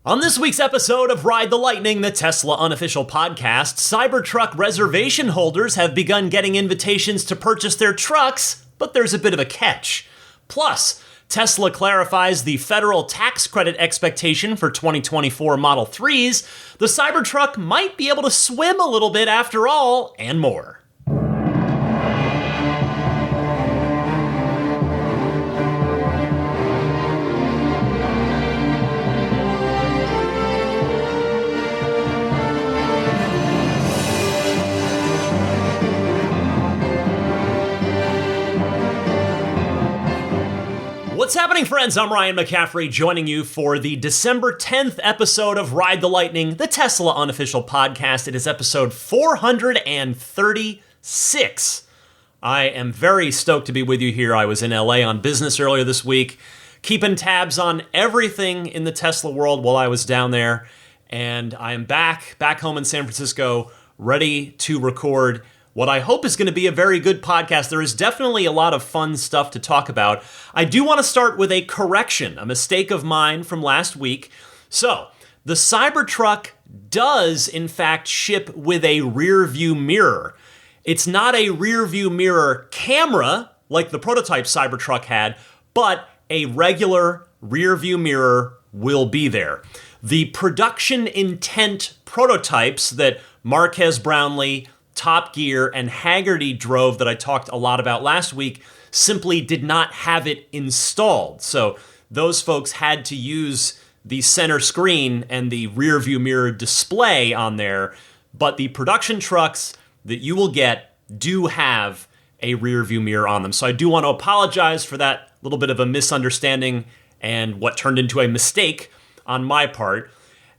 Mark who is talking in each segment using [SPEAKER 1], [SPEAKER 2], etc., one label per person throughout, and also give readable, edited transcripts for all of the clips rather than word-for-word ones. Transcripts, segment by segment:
[SPEAKER 1] On this week's episode of Ride the Lightning, the Tesla unofficial podcast, Cybertruck reservation holders have begun getting invitations to purchase their trucks, but there's a bit of a catch. Plus, Tesla clarifies the federal tax credit expectation for 2024 Model 3s, the Cybertruck might be able to swim a little bit after all, and more. What's happening, friends? I'm Ryan McCaffrey, joining you for the December 10th episode of Ride the Lightning, the Tesla unofficial podcast. It is episode 436. I am very stoked to be with you here. I was in LA on business earlier this week, keeping tabs on everything in the Tesla world while I was down there, and I am back home in San Francisco, ready to record what I hope is going to be a very good podcast. There is definitely a lot of fun stuff to talk about. I do want to start with a correction, a mistake of mine from last week. So, the Cybertruck does, in fact, ship with a rear view mirror. It's not a rear view mirror camera like the prototype Cybertruck had, but a regular rear view mirror will be there. The production intent prototypes that Marquez Brownlee, Top Gear, and Haggerty drove that I talked a lot about last week simply did not have it installed. So those folks had to use the center screen and the rear view mirror display on there, but the production trucks that you will get do have a rear view mirror on them. So I do want to apologize for that little bit of a misunderstanding and what turned into a mistake on my part.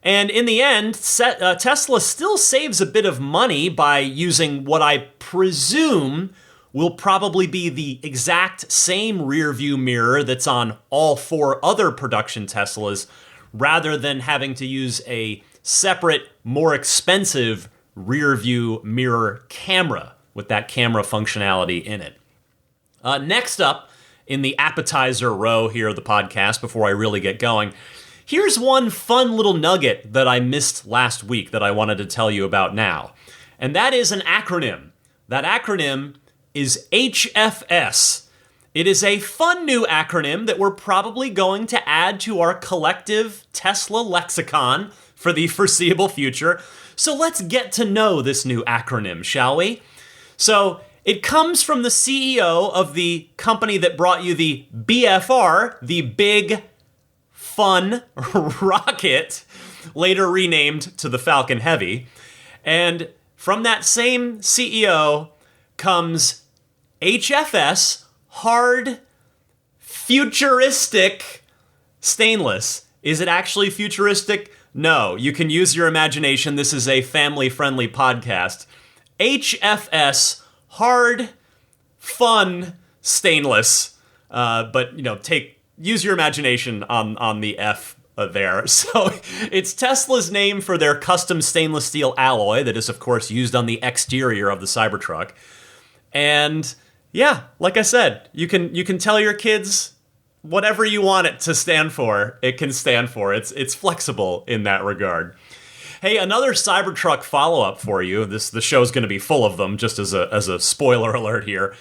[SPEAKER 1] And in the end, Tesla still saves a bit of money by using what I presume will probably be the exact same rear view mirror that's on all four other production Teslas, rather than having to use a separate, more expensive rear view mirror camera with that camera functionality in it. Next up in the appetizer row here of the podcast, before I really get going, here's one fun little nugget that I missed last week that I wanted to tell you about now. And that is an acronym. That acronym is HFS. It is a fun new acronym that we're probably going to add to our collective Tesla lexicon for the foreseeable future. So let's get to know this new acronym, shall we? So it comes from the CEO of the company that brought you the BFR, the Big Fun rocket, later renamed to the Falcon Heavy. And from that same CEO comes HFS, Hard Futuristic Stainless. Is it actually futuristic? No, you can use your imagination. This is a family-friendly podcast. HFS, Hard Fun Stainless. But, use your imagination on the F there. So it's Tesla's name for their custom stainless steel alloy that is, of course, used on the exterior of the Cybertruck. And yeah, like I said, you can tell your kids whatever you want it to stand for, it can stand for. It's flexible in that regard. Hey, another Cybertruck follow-up for you. The show's going to be full of them, just as a spoiler alert here.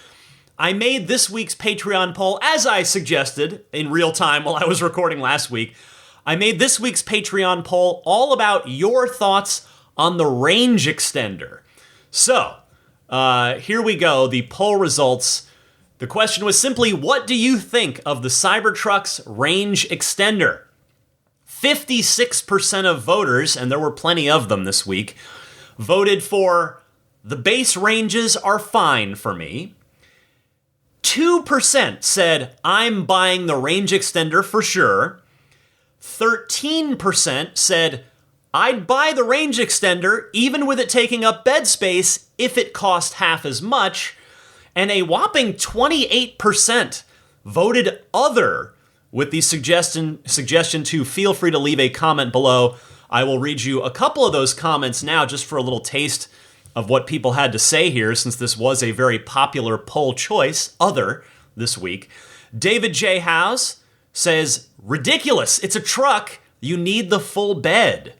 [SPEAKER 1] I made this week's Patreon poll, as I suggested, in real time while I was recording last week. I made this week's Patreon poll all about your thoughts on the range extender. So, here we go, the poll results. The question was simply, what do you think of the Cybertruck's range extender? 56% of voters, and there were plenty of them this week, voted for the base ranges are fine for me. 2% said, I'm buying the range extender for sure. 13% said, I'd buy the range extender even with it taking up bed space if it cost half as much. And a whopping 28% voted other, with the suggestion to feel free to leave a comment below. I will read you a couple of those comments now just for a little taste of what people had to say here, since this was a very popular poll choice, other, this week. David J. House says, ridiculous, it's a truck. You need the full bed.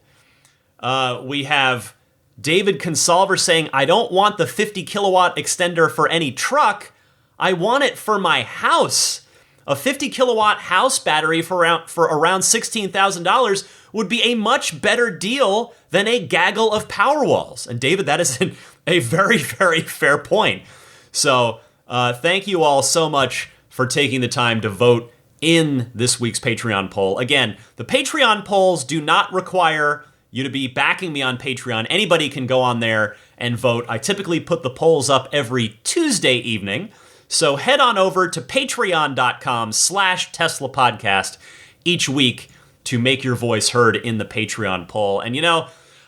[SPEAKER 1] We have David Consolver saying, I don't want the 50 kilowatt extender for any truck. I want it for my house. A 50 kilowatt house battery for around $16,000 would be a much better deal than a gaggle of Powerwalls. And David, that is a very, very fair point. So thank you all so much for taking the time to vote in this week's Patreon poll. Again, the Patreon polls do not require you to be backing me on Patreon. Anybody can go on there and vote. I typically put the polls up every Tuesday evening. So head on over to patreon.com/Tesla podcast each week to make your voice heard in the Patreon poll. And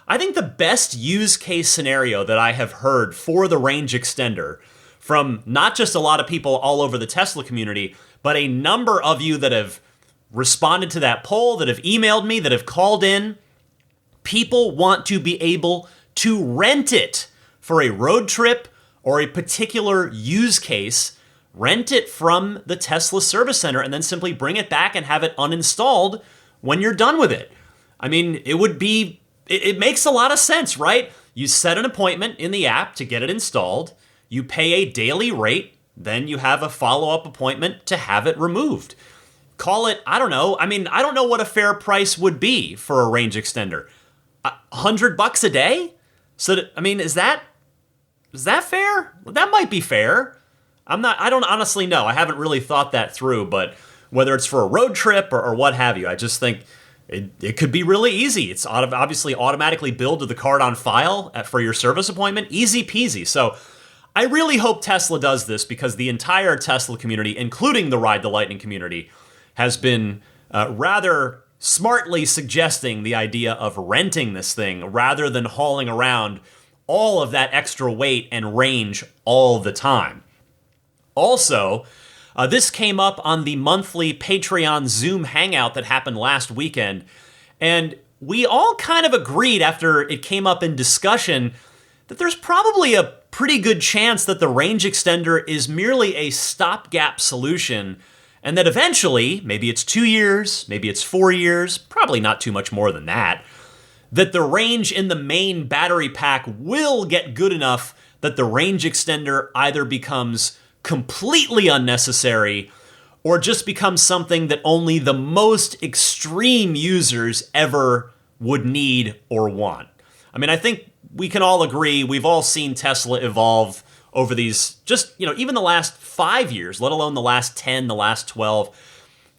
[SPEAKER 1] I think the best use case scenario that I have heard for the range extender from not just a lot of people all over the Tesla community, but a number of you that have responded to that poll, that have emailed me, that have called in. People want to be able to rent it for a road trip or a particular use case, rent it from the Tesla service center, and then simply bring it back and have it uninstalled when you're done with it. I mean, it makes a lot of sense, right? You set an appointment in the app to get it installed, you pay a daily rate, then you have a follow-up appointment to have it removed. Call it, I don't know. I mean, I don't know what a fair price would be for a range extender. $100 a day? So, is that fair? That might be fair. I don't honestly know. I haven't really thought that through, but whether it's for a road trip or what have you, I just think it could be really easy. It's obviously automatically billed to the card on file for your service appointment. Easy peasy. So I really hope Tesla does this, because the entire Tesla community, including the Ride the Lightning community, has been rather smartly suggesting the idea of renting this thing rather than hauling around all of that extra weight and range all the time. Also, this came up on the monthly Patreon Zoom hangout that happened last weekend, and we all kind of agreed after it came up in discussion that there's probably a pretty good chance that the range extender is merely a stopgap solution, and that eventually, maybe it's 2 years, maybe it's 4 years, probably not too much more than that the range in the main battery pack will get good enough that the range extender either becomes completely unnecessary or just becomes something that only the most extreme users ever would need or want. I mean, I think we can all agree, we've all seen Tesla evolve over these, even the last 5 years, let alone the last 10, the last 12.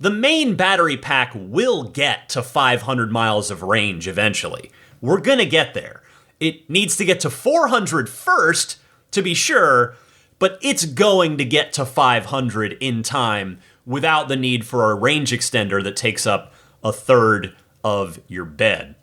[SPEAKER 1] The main battery pack will get to 500 miles of range eventually. We're going to get there. It needs to get to 400 first, to be sure, but it's going to get to 500 in time without the need for a range extender that takes up a third of your bed.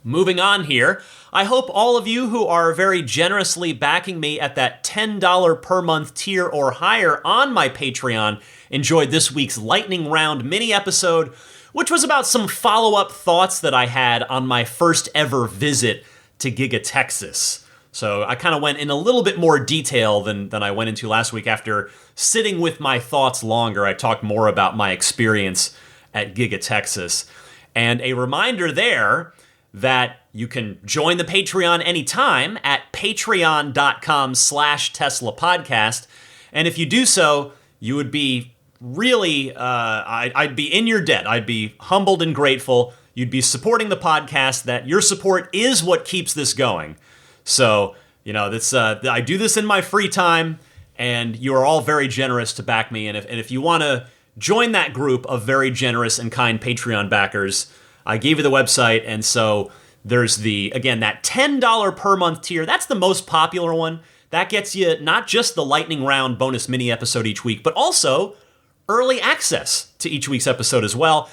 [SPEAKER 1] Moving on here, I hope all of you who are very generously backing me at that $10 per month tier or higher on my Patreon enjoyed this week's Lightning Round mini episode, which was about some follow-up thoughts that I had on my first ever visit to Giga Texas. So I kind of went in a little bit more detail than I went into last week. After sitting with my thoughts longer, I talked more about my experience at Giga Texas. And a reminder there that you can join the Patreon anytime at patreon.com/Tesla podcast. And if you do so, you would be really, I'd be in your debt. I'd be humbled and grateful. You'd be supporting the podcast. That your support is what keeps this going. So, I do this in my free time, and you are all very generous to back me. And if you want to join that group of very generous and kind Patreon backers, I gave you the website, and so there's that $10 per month tier. That's the most popular one. That gets you not just the Lightning Round bonus mini episode each week, but also early access to each week's episode as well.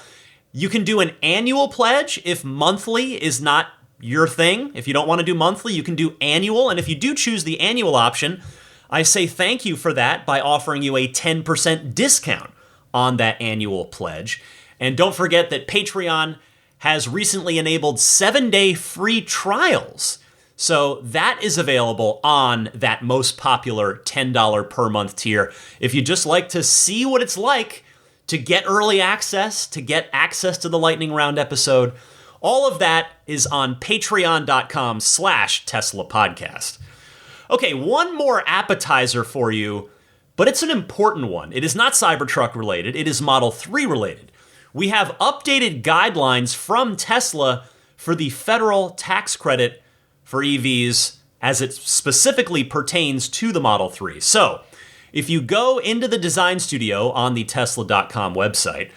[SPEAKER 1] You can do an annual pledge if monthly is not your thing. If you don't want to do monthly, you can do annual. And if you do choose the annual option, I say thank you for that by offering you a 10% discount on that annual pledge. And don't forget that Patreon has recently enabled 7-day free trials. So that is available on that most popular $10 per month tier. If you just like to see what it's like to get early access, to get access to the Lightning Round episode. All of that is on patreon.com/Tesla podcast. Okay, one more appetizer for you, but it's an important one. It is not Cybertruck related. It is Model 3 related. We have updated guidelines from Tesla for the federal tax credit for EVs as it specifically pertains to the Model 3. So, if you go into the design studio on the Tesla.com website,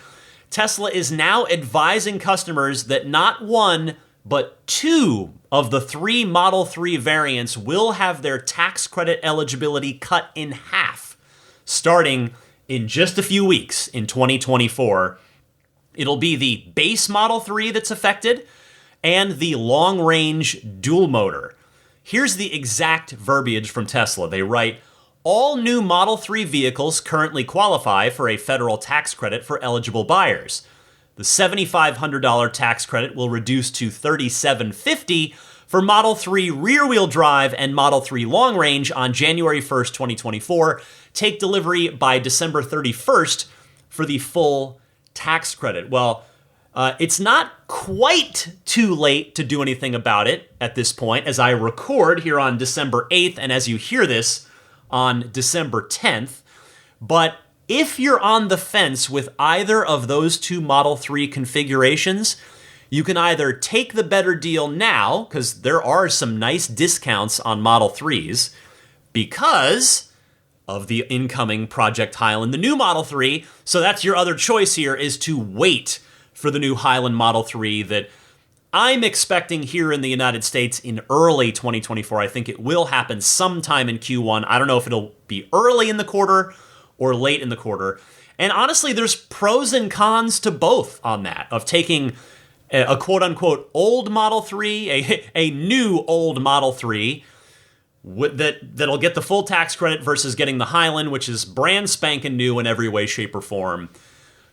[SPEAKER 1] Tesla is now advising customers that not one, but two of the 3 Model 3 variants will have their tax credit eligibility cut in half, starting in just a few weeks in 2024. It'll be the base Model 3 that's affected and the long-range dual motor. Here's the exact verbiage from Tesla. They write, all new Model 3 vehicles currently qualify for a federal tax credit for eligible buyers. The $7,500 tax credit will reduce to $3,750 for Model 3 rear-wheel drive and Model 3 long range on January 1st, 2024. Take delivery by December 31st for the full tax credit. Well, it's not quite too late to do anything about it at this point, as I record here on December 8th, and as you hear this on December 10th. But if you're on the fence with either of those 2 Model 3 configurations, you can either take the better deal now, because there are some nice discounts on Model 3s, because of the incoming Project Highland, the new Model 3. So that's your other choice here, is to wait for the new Highland Model 3 that I'm expecting here in the United States in early 2024. I think it will happen sometime in Q1. I don't know if it'll be early in the quarter or late in the quarter. And honestly, there's pros and cons to both on that, of taking a quote-unquote old Model 3, a new old Model 3, that'll get the full tax credit versus getting the Highland, which is brand spanking new in every way, shape, or form.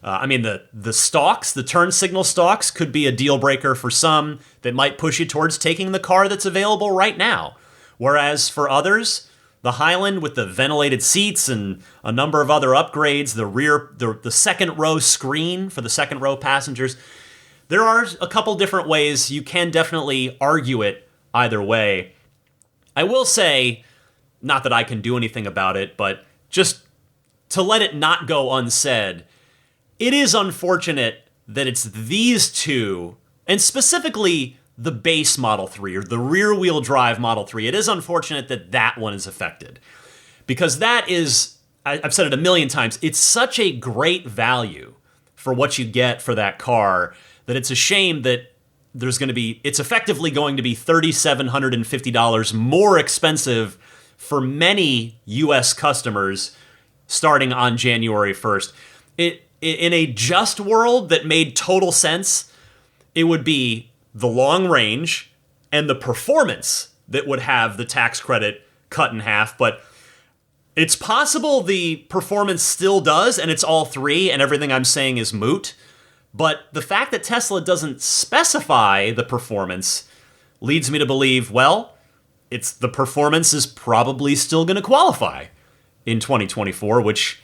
[SPEAKER 1] The stalks, the turn signal stalks, could be a deal breaker for some that might push you towards taking the car that's available right now. Whereas for others, the Highland with the ventilated seats and a number of other upgrades, the second row screen for the second row passengers, there are a couple different ways. You can definitely argue it either way. I will say, not that I can do anything about it, but just to let it not go unsaid, it is unfortunate that it's these 2, and specifically the base Model 3 or the rear-wheel drive Model 3. It is unfortunate that that one is affected, because that is, I've said it a million times, it's such a great value for what you get for that car that it's a shame that it's effectively going to be $3,750 more expensive for many U.S. customers starting on January 1st. In a just world that made total sense, it would be the long range and the performance that would have the tax credit cut in half. But it's possible the performance still does, and it's all 3, and everything I'm saying is moot. But the fact that Tesla doesn't specify the performance leads me to believe, well, the performance is probably still going to qualify in 2024, which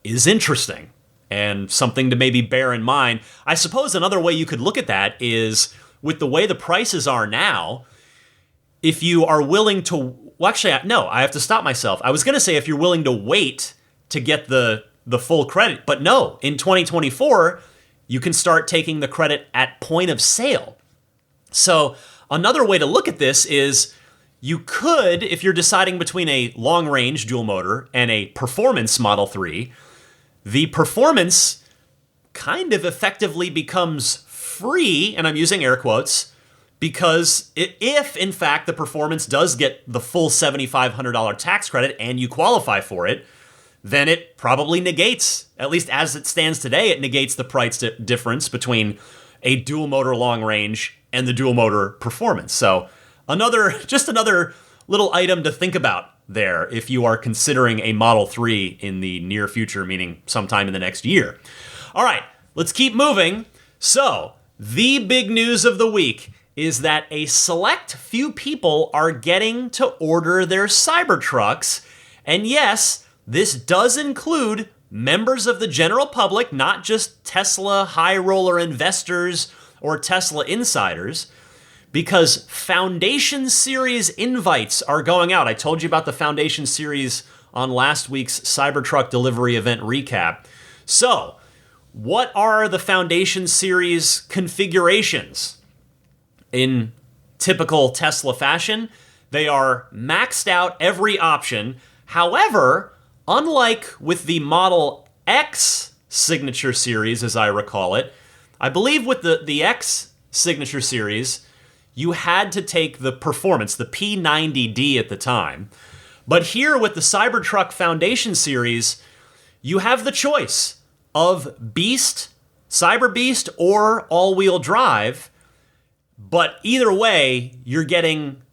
[SPEAKER 1] is interesting. And something to maybe bear in mind. I suppose another way you could look at that is, with the way the prices are now, if you are willing to... Well, actually, no, I have to stop myself. I was going to say if you're willing to wait to get the full credit. But no, in 2024, you can start taking the credit at point of sale. So another way to look at this is, you could, if you're deciding between a long-range dual motor and a performance Model 3... the performance kind of effectively becomes free, and I'm using air quotes, because if, in fact, the performance does get the full $7,500 tax credit and you qualify for it, then it probably negates, at least as it stands today, it negates the price difference between a dual motor long range and the dual motor performance. So just another little item to think about there if you are considering a Model 3 in the near future, meaning sometime in the next year. All right, let's keep moving. So, the big news of the week is that a select few people are getting to order their Cybertrucks, and yes, this does include members of the general public, not just Tesla high roller investors or Tesla insiders, because Foundation Series invites are going out. I told you about the Foundation Series on last week's Cybertruck delivery event recap. So, what are the Foundation Series configurations? In typical Tesla fashion, they are maxed out every option. However, unlike with the Model X Signature Series, as I recall it, I believe with the X Signature Series, you had to take the performance, the P90D at the time. But here with the Cybertruck Foundation Series, you have the choice of Beast, Cyber Beast, or all-wheel drive. But either way, you're getting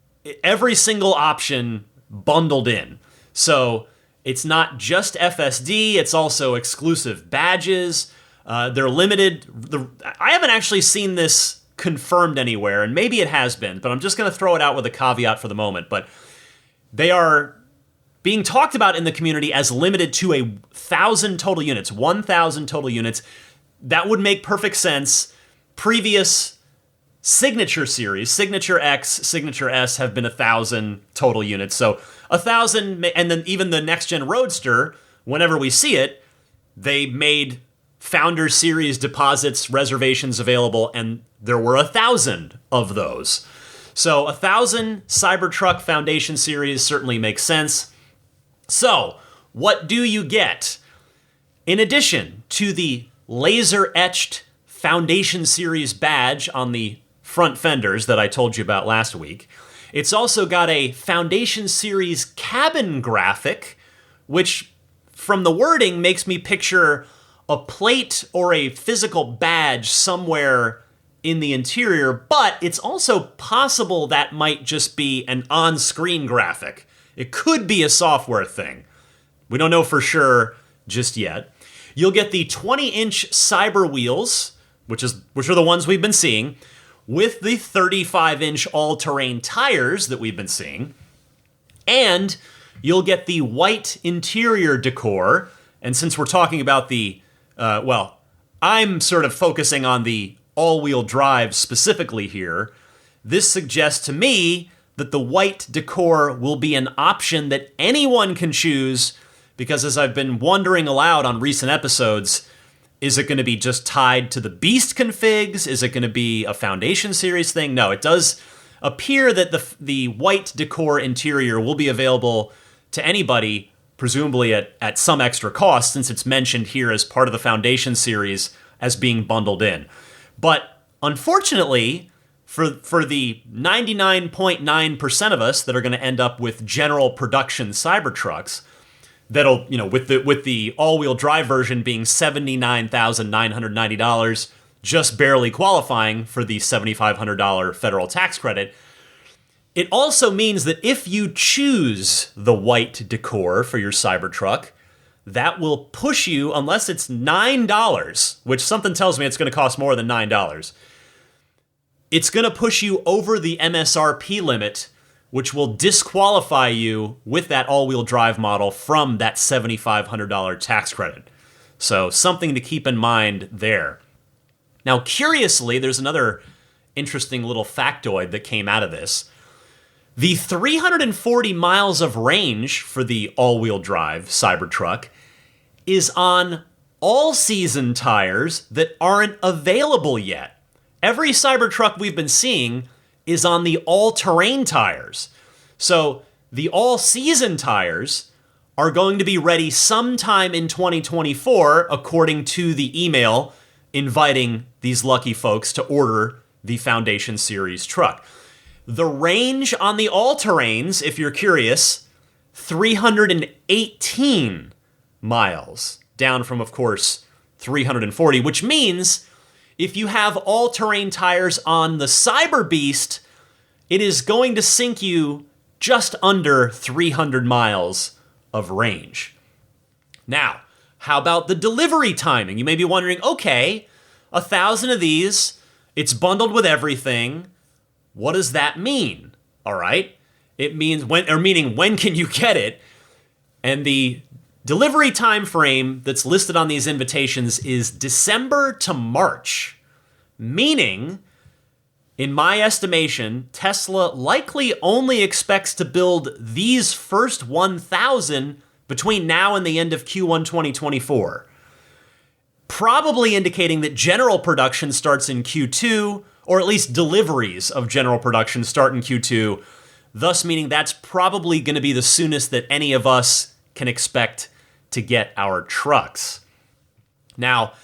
[SPEAKER 1] every single option bundled in. So it's not just FSD, it's also exclusive badges. They're limited. I haven't actually seen this confirmed anywhere, and maybe it has been, but I'm just going to throw it out with a caveat for the moment. But they are being talked about in the community as limited to 1,000 total units, 1,000 total units. That would make perfect sense. Previous Signature Series, Signature X, Signature S have been 1,000 total units. So 1,000, and then even the next-gen Roadster, whenever we see it, they made Founder Series deposits, reservations available, and there were 1,000 of those. So 1,000 Cybertruck Foundation Series certainly makes sense. So, what do you get? In addition to the laser-etched Foundation Series badge on the front fenders that I told you about last week, it's also got a Foundation Series cabin graphic, which, from the wording, makes me picture a plate or a physical badge somewhere in the interior, but it's also possible that might just be an on-screen graphic. It could be a software thing. We don't know for sure just yet. You'll get the 20-inch Cyber wheels, which are the ones we've been seeing, with the 35-inch all-terrain tires that we've been seeing. And you'll get the white interior decor. And since we're talking about I'm sort of focusing on the all-wheel drive specifically here. This suggests to me that the white decor will be an option that anyone can choose, because as I've been wondering aloud on recent episodes, is it going to be just tied to the Beast configs? Is it going to be a Foundation Series thing? No, it does appear that the white decor interior will be available to anybody, presumably at some extra cost, since it's mentioned here as part of the Foundation Series as being bundled in. But unfortunately, for the 99.9% of us that are going to end up with general production Cybertrucks, that'll, with the all-wheel drive version being $79,990, just barely qualifying for the $7,500 federal tax credit, it also means that if you choose the white decor for your Cybertruck, that will push you, unless it's $9, which something tells me it's going to cost more than $9, it's going to push you over the MSRP limit, which will disqualify you with that all-wheel drive model from that $7,500 tax credit. So something to keep in mind there. Now, curiously, there's another interesting little factoid that came out of this. The 340 miles of range for the all-wheel drive Cybertruck is on all-season tires that aren't available yet. Every Cybertruck we've been seeing is on the all-terrain tires. So the all-season tires are going to be ready sometime in 2024, according to the email inviting these lucky folks to order the Foundation Series truck. The range on the all-terrains, if you're curious, 318 miles, down from, of course, 340, which means if you have all-terrain tires on the Cyber Beast, it is going to sink you just under 300 miles of range. Now, how about the delivery timing? You may be wondering, okay, 1,000 of these, it's bundled with everything. What does that mean? All right. It means when can you get it? And the delivery time frame that's listed on these invitations is December to March, meaning, in my estimation, Tesla likely only expects to build these first 1,000 between now and the end of Q1 2024. Probably indicating that general production starts in Q2, or at least deliveries of general production start in Q2, thus meaning that's probably going to be the soonest that any of us can expect to get our trucks. Now,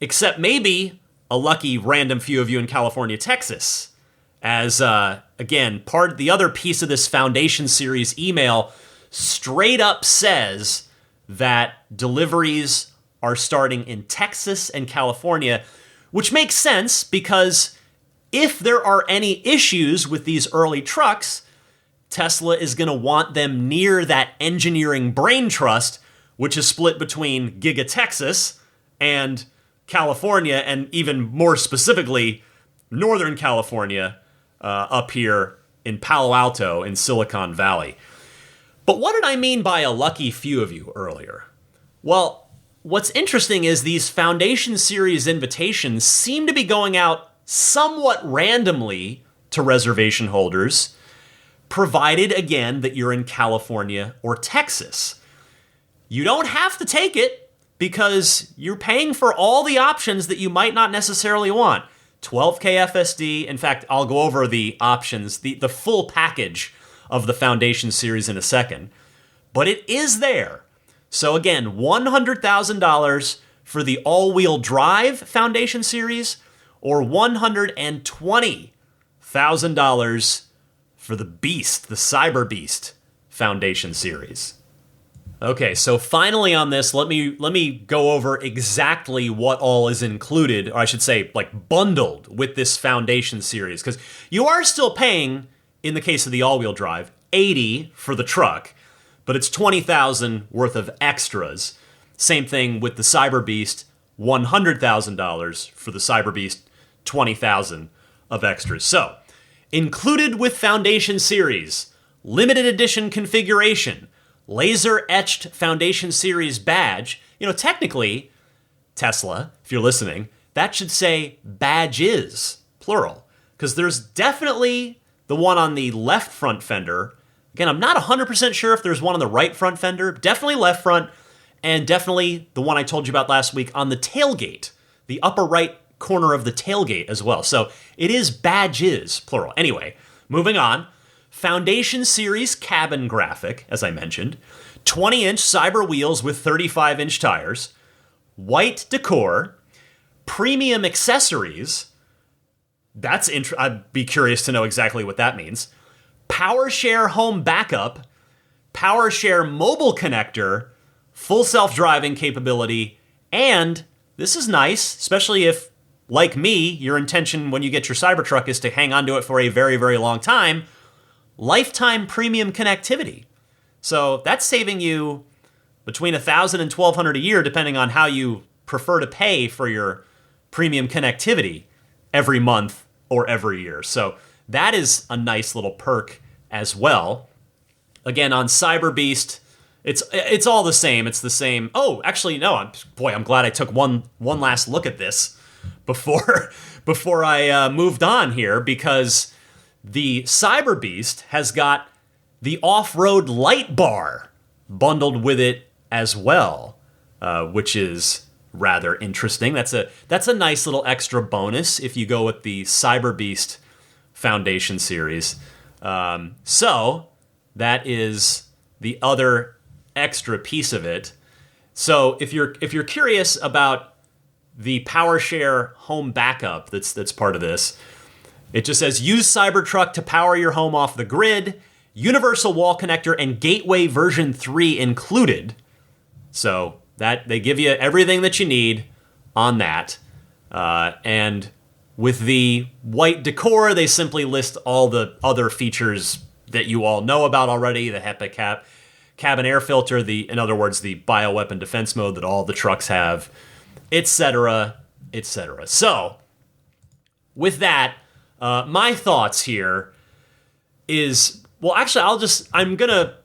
[SPEAKER 1] except maybe a lucky random few of you in California, Texas, as, again, the other piece of this Foundation Series email straight up says that deliveries are starting in Texas and California, which makes sense because if there are any issues with these early trucks, Tesla is going to want them near that engineering brain trust, which is split between Giga Texas and California, and even more specifically, Northern California, up here in Palo Alto in Silicon Valley. But what did I mean by a lucky few of you earlier? Well, what's interesting is these Foundation Series invitations seem to be going out somewhat randomly to reservation holders, provided, again, that you're in California or Texas. You don't have to take it because you're paying for all the options that you might not necessarily want. 12K FSD. In fact, I'll go over the options, the full package of the Foundation Series in a second. But it is there. So again, $100,000 for the all-wheel drive Foundation Series, or $120,000 for the Beast, the Cyber Beast Foundation Series. Okay, so finally on this, let me go over exactly what all is included, or I should say, like, bundled with this Foundation Series, because you are still paying, in the case of the all-wheel drive, $80,000 for the truck, but it's $20,000 worth of extras. Same thing with the Cyber Beast, $100,000 for the Cyber Beast, $20,000 of extras. So, included with Foundation Series, limited edition configuration, laser-etched Foundation Series badge. You know, technically, Tesla, if you're listening, that should say badges, plural, because there's definitely the one on the left front fender. Again, I'm not 100% sure if there's one on the right front fender. Definitely left front, and definitely the one I told you about last week on the tailgate, the upper right corner of the tailgate as well. So it is badges, plural. Anyway, moving on. Foundation Series cabin graphic, as I mentioned. 20-inch Cyber wheels with 35-inch tires. White decor. Premium accessories. I'd be curious to know exactly what that means. PowerShare home backup. PowerShare mobile connector. Full self-driving capability. And this is nice, especially if, like me, your intention when you get your Cybertruck is to hang on to it for a very, very long time. Lifetime premium connectivity. So that's saving you between $1,000 and $1,200 a year, depending on how you prefer to pay for your premium connectivity every month or every year. So that is a nice little perk as well. Again, on Cyber Beast, it's all the same. It's the same. Oh, actually, no. I'm glad I took one last look at this before I moved on here, because the Cyber Beast has got the off-road light bar bundled with it as well, which is rather interesting. That's a nice little extra bonus if you go with the Cyber Beast Foundation Series. So that is the other extra piece of it. So if you're curious about the PowerShare home backup that's part of this, it just says, use Cybertruck to power your home off the grid, universal wall connector, and gateway version 3 included. So that they give you everything that you need on that. And with the white decor, they simply list all the other features that you all know about already, the HEPA cabin air filter, in other words, the bioweapon defense mode that all the trucks have, etc., etc. So, with that, my thoughts here is, well, actually, I'm going to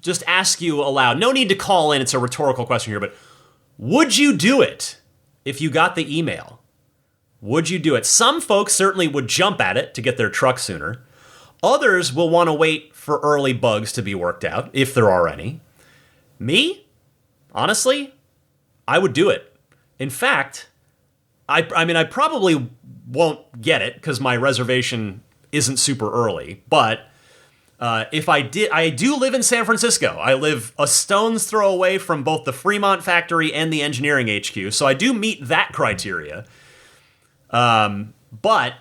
[SPEAKER 1] just ask you aloud. No need to call in. It's a rhetorical question here, but would you do it if you got the email? Would you do it? Some folks certainly would jump at it to get their truck sooner. Others will want to wait for early bugs to be worked out, if there are any. Me? Honestly, I would do it. In fact, I probably won't get it because my reservation isn't super early, but if I did, I do live in San Francisco. I live a stone's throw away from both the Fremont factory and the engineering HQ, so I do meet that criteria. But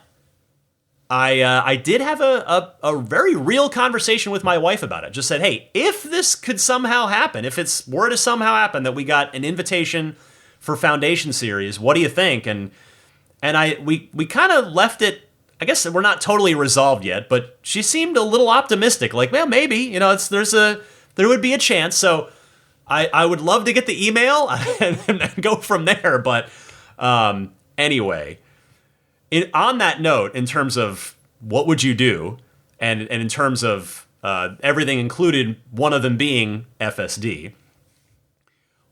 [SPEAKER 1] I did have a very real conversation with my wife about it. Just said, hey, if this could somehow happen, if it's were to somehow happen that we got an invitation for Foundation Series, what do you think? And we kind of left it. I guess we're not totally resolved yet, but she seemed a little optimistic. Like, well, maybe, there would be a chance. So I would love to get the email and go from there. But anyway, on that note, in terms of what would you do, and in terms of everything included, one of them being FSD,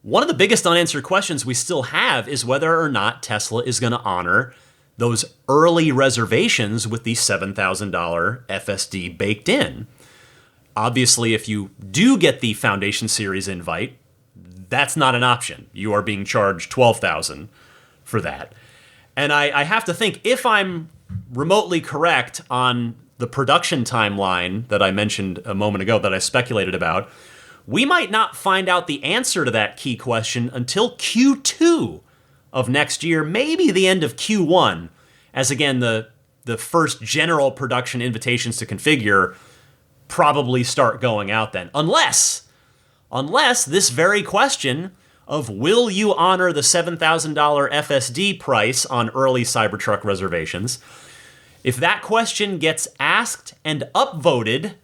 [SPEAKER 1] one of the biggest unanswered questions we still have is whether or not Tesla is going to honor those early reservations with the $7,000 FSD baked in. Obviously, if you do get the Foundation Series invite, that's not an option. You are being charged $12,000 for that. And I have to think, if I'm remotely correct on the production timeline that I mentioned a moment ago that I speculated about, we might not find out the answer to that key question until Q2 of next year, maybe the end of Q1, as again, the first general production invitations to configure probably start going out then. Unless this very question of will you honor the $7,000 FSD price on early Cybertruck reservations, if that question gets asked and upvoted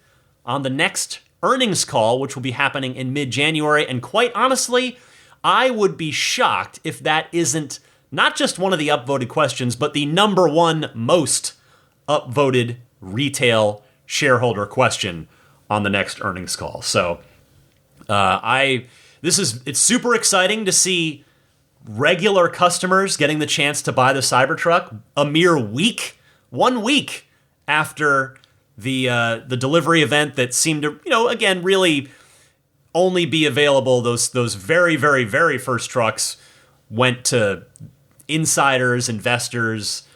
[SPEAKER 1] on the next earnings call, which will be happening in mid-January, and quite honestly, I would be shocked if that isn't not just one of the upvoted questions, but the number one most upvoted retail shareholder question on the next earnings call. So it's super exciting to see regular customers getting the chance to buy the Cybertruck a mere 1 week after the delivery event that seemed to, again, really only be available. Those very, very, very first trucks went to insiders, investors.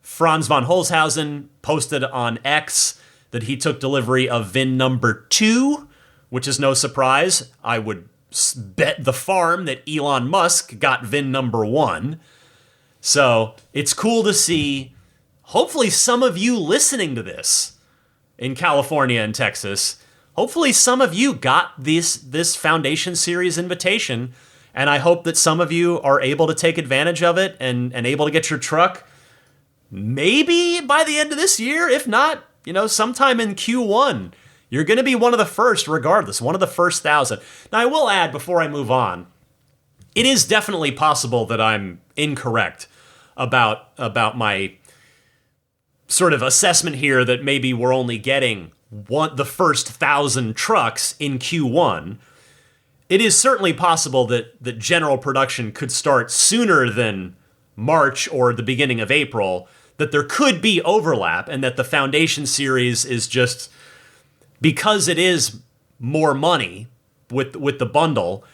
[SPEAKER 1] Franz von Holzhausen posted on X that he took delivery of VIN number 2, which is no surprise. I would bet the farm that Elon Musk got VIN number 1. So it's cool to see, hopefully some of you listening to this in California and Texas, hopefully some of you got this Foundation Series invitation, and I hope that some of you are able to take advantage of it and able to get your truck maybe by the end of this year. If not, sometime in Q1. You're going to be one of the first regardless, one of the first 1,000. Now, I will add before I move on, it is definitely possible that I'm incorrect about my sort of assessment here that maybe we're only getting the first 1,000 trucks in Q1. It is certainly possible that general production could start sooner than March or the beginning of April, that there could be overlap, and that the Foundation Series is just, because it is more money with the bundle,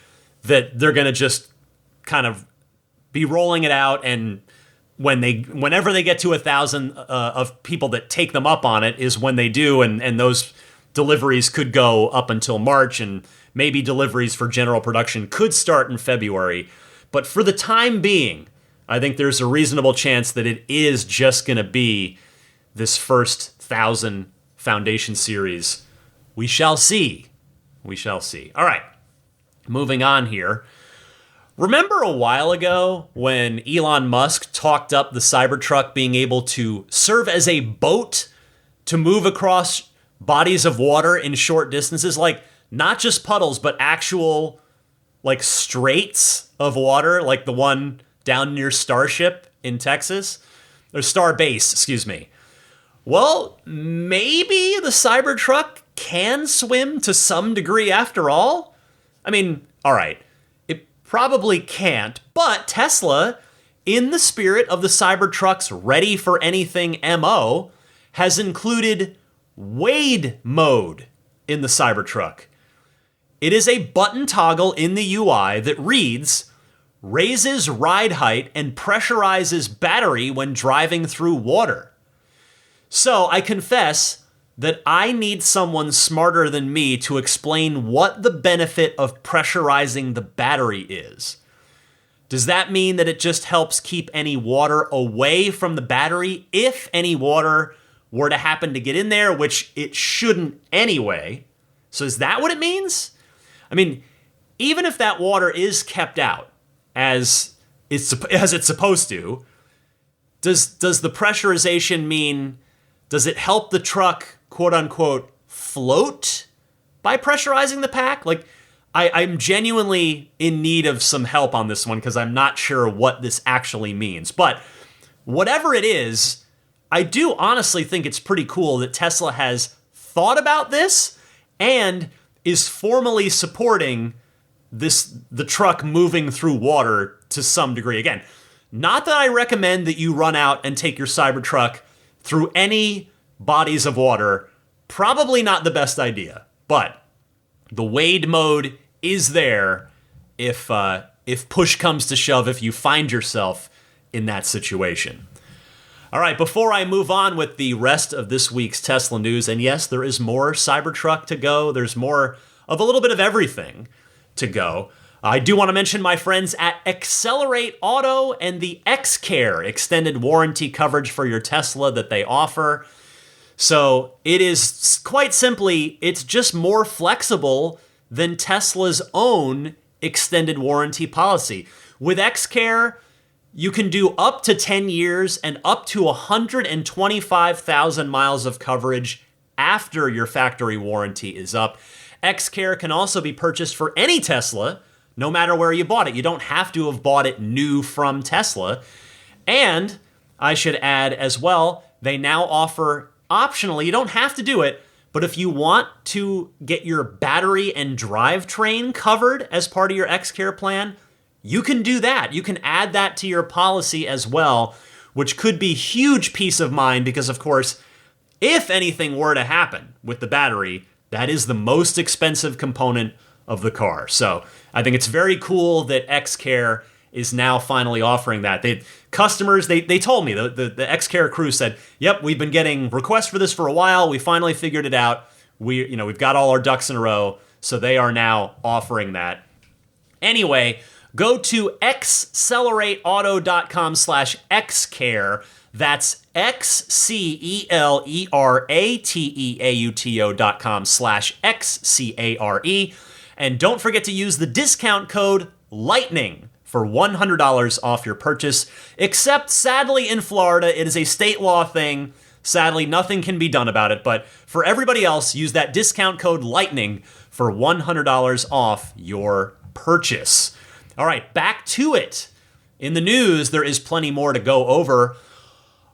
[SPEAKER 1] that they're going to just kind of be rolling it out, and whenever they get to 1,000 of people that take them up on it is when they do, and those deliveries could go up until March, and maybe deliveries for general production could start in February. But for the time being, I think there's a reasonable chance that it is just going to be this first 1,000 Foundation Series. We shall see. We shall see. All right, moving on here. Remember a while ago when Elon Musk talked up the Cybertruck being able to serve as a boat to move across bodies of water in short distances? Like, not just puddles, but actual, like, straits of water, like the one down near Starship in Texas. Or Starbase, excuse me. Well, maybe the Cybertruck can swim to some degree after all? I mean, all right, it probably can't, but Tesla, in the spirit of the Cybertruck's ready for anything MO, has included wade mode in the Cybertruck. It is a button toggle in the UI that reads, raises ride height and pressurizes battery when driving through water. So I confess that I need someone smarter than me to explain what the benefit of pressurizing the battery is. Does that mean that it just helps keep any water away from the battery if any water were to happen to get in there, which it shouldn't anyway? So is that what it means? I mean, even if that water is kept out as it's supposed to, does the pressurization mean, does it help the truck, quote unquote, float by pressurizing the pack? Like, I'm genuinely in need of some help on this one because I'm not sure what this actually means. But whatever it is, I do honestly think it's pretty cool that Tesla has thought about this and is formally supporting the truck moving through water to some degree. Again, not that I recommend that you run out and take your Cybertruck through any bodies of water. Probably not the best idea, but the wade mode is there if push comes to shove, if you find yourself in that situation. All right, before I move on with the rest of this week's Tesla news, and yes, there is more Cybertruck to go. There's more of a little bit of everything to go. I do want to mention my friends at Accelerate Auto and the XCare extended warranty coverage for your Tesla that they offer. So it is quite simply, it's just more flexible than Tesla's own extended warranty policy. With XCare, you can do up to 10 years and up to 125,000 miles of coverage after your factory warranty is up. XCare can also be purchased for any Tesla, no matter where you bought it. You don't have to have bought it new from Tesla. And I should add as well, they now offer optionally, you don't have to do it, but if you want to get your battery and drivetrain covered as part of your XCare plan, you can do that. You can add that to your policy as well, which could be huge peace of mind because, of course, if anything were to happen with the battery, that is the most expensive component of the car. So I think it's very cool that XCare is now finally offering that. They told me, the XCare crew said, yep, we've been getting requests for this for a while. We finally figured it out. We've got all our ducks in a row. So they are now offering that. Anyway, go to accelerateauto.com/xcare. That's XCELERATEAUTO.com/XCARE. And don't forget to use the discount code LIGHTNING for $100 off your purchase. Except, sadly, in Florida, it is a state law thing. Sadly, nothing can be done about it. But for everybody else, use that discount code LIGHTNING for $100 off your purchase. All right, back to it. In the news, there is plenty more to go over.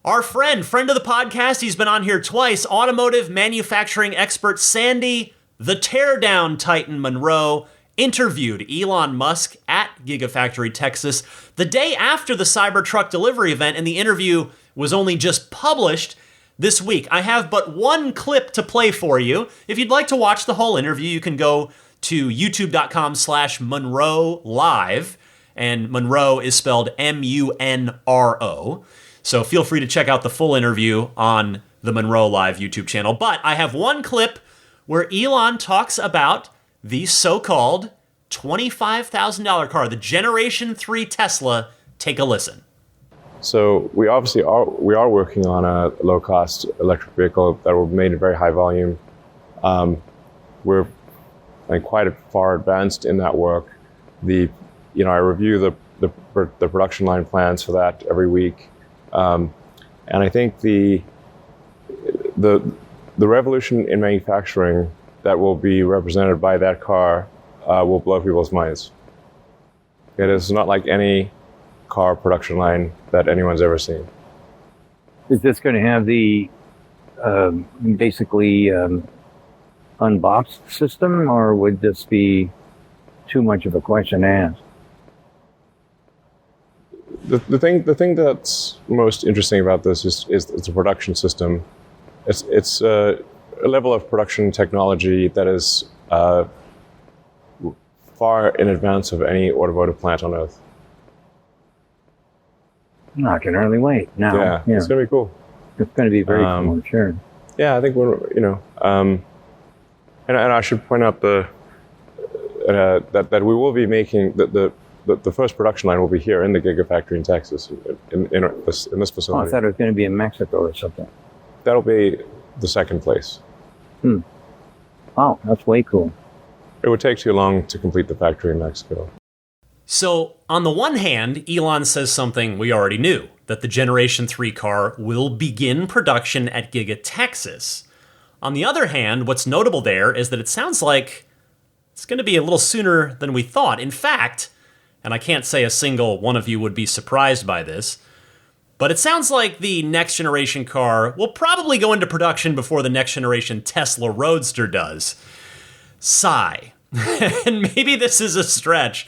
[SPEAKER 1] Our friend of the podcast, he's been on here twice, automotive manufacturing expert Sandy, the Teardown Titan Monroe, interviewed Elon Musk at Gigafactory Texas the day after the Cybertruck delivery event, and the interview was only just published this week. I have but one clip to play for you. If you'd like to watch the whole interview, you can go to youtube.com/Monroe Live, and Monroe is spelled MUNRO. So feel free to check out the full interview on the Monroe Live YouTube channel. But I have one clip where Elon talks about the so-called $25,000 car, the Generation 3 Tesla. Take a listen.
[SPEAKER 2] So we obviously are working on a low-cost electric vehicle that will be made in very high volume. We're quite far advanced in that work. I review the production line plans for that every week, and I think the revolution in manufacturing that will be represented by that car will blow people's minds. It is not like any car production line that anyone's ever seen.
[SPEAKER 3] Is this going to have the unboxed system, or would this be too much of a question to ask?
[SPEAKER 2] The thing that's most interesting about this is it's a production system. It's a level of production technology that is far in advance of any automotive plant on Earth.
[SPEAKER 3] I can hardly wait now.
[SPEAKER 2] Yeah, it's going to be cool.
[SPEAKER 3] It's going to be very cool, sure.
[SPEAKER 2] Yeah, I think and I should point out that we will be making the first production line will be here in the Gigafactory in Texas, in this facility.
[SPEAKER 3] Oh, I thought it was going to be in Mexico or something.
[SPEAKER 2] That'll be the second place.
[SPEAKER 3] Oh, that's way cool.
[SPEAKER 2] It would take too long to complete the factory in Mexico.
[SPEAKER 1] So, on the one hand, Elon says something we already knew, that the Generation 3 car will begin production at Giga Texas. On the other hand, what's notable there is that it sounds like it's going to be a little sooner than we thought. In fact, and I can't say a single one of you would be surprised by this, but it sounds like the next generation car will probably go into production before the next generation Tesla Roadster does. Sigh. And maybe this is a stretch,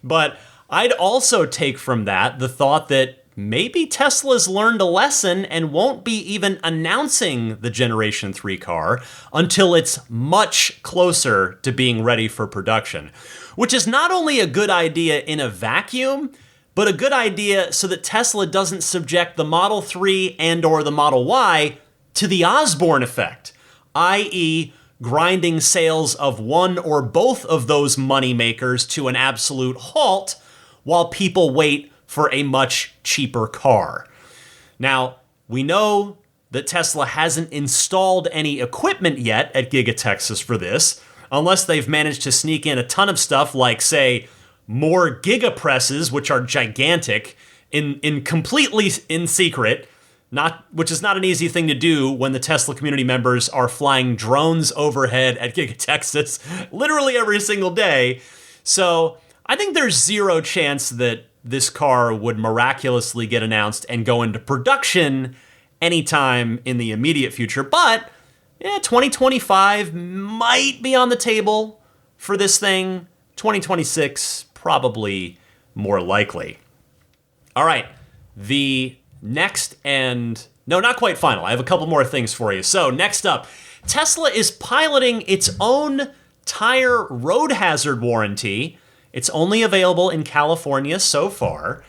[SPEAKER 1] but I'd also take from that the thought that maybe Tesla's learned a lesson and won't be even announcing the Generation 3 car until it's much closer to being ready for production, which is not only a good idea in a vacuum, but a good idea so that Tesla doesn't subject the Model 3 and or the Model Y to the Osborne effect, i.e., grinding sales of one or both of those moneymakers to an absolute halt while people wait for a much cheaper car. Now, we know that Tesla hasn't installed any equipment yet at Giga Texas for this, unless they've managed to sneak in a ton of stuff like, say, more Giga presses, which are gigantic, in completely in secret, which is not an easy thing to do when the Tesla community members are flying drones overhead at Giga Texas literally every single day. So I think there's zero chance that this car would miraculously get announced and go into production anytime in the immediate future. But 2025 might be on the table for this thing. 2026, probably more likely. All right, the next and... No, not quite final. I have a couple more things for you. So next up, Tesla is piloting its own tire road hazard warranty. It's only available in California so far.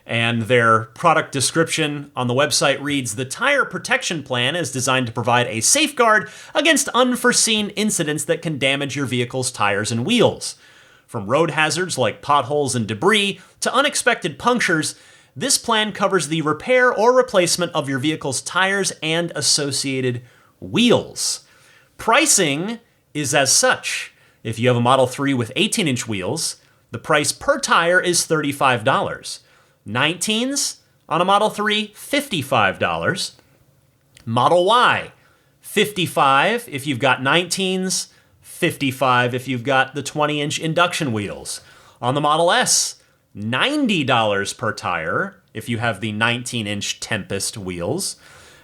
[SPEAKER 1] And their product description on the website reads, "The tire protection plan is designed to provide a safeguard against unforeseen incidents that can damage your vehicle's tires and wheels. From road hazards like potholes and debris to unexpected punctures, this plan covers the repair or replacement of your vehicle's tires and associated wheels. Pricing is as such. If you have a Model 3 with 18-inch wheels, the price per tire is $35. 19s on a Model 3, $55. Model Y, $55 if you've got 19s, $55 if you've got the 20-inch induction wheels. On the Model S, $90 per tire if you have the 19-inch Tempest wheels.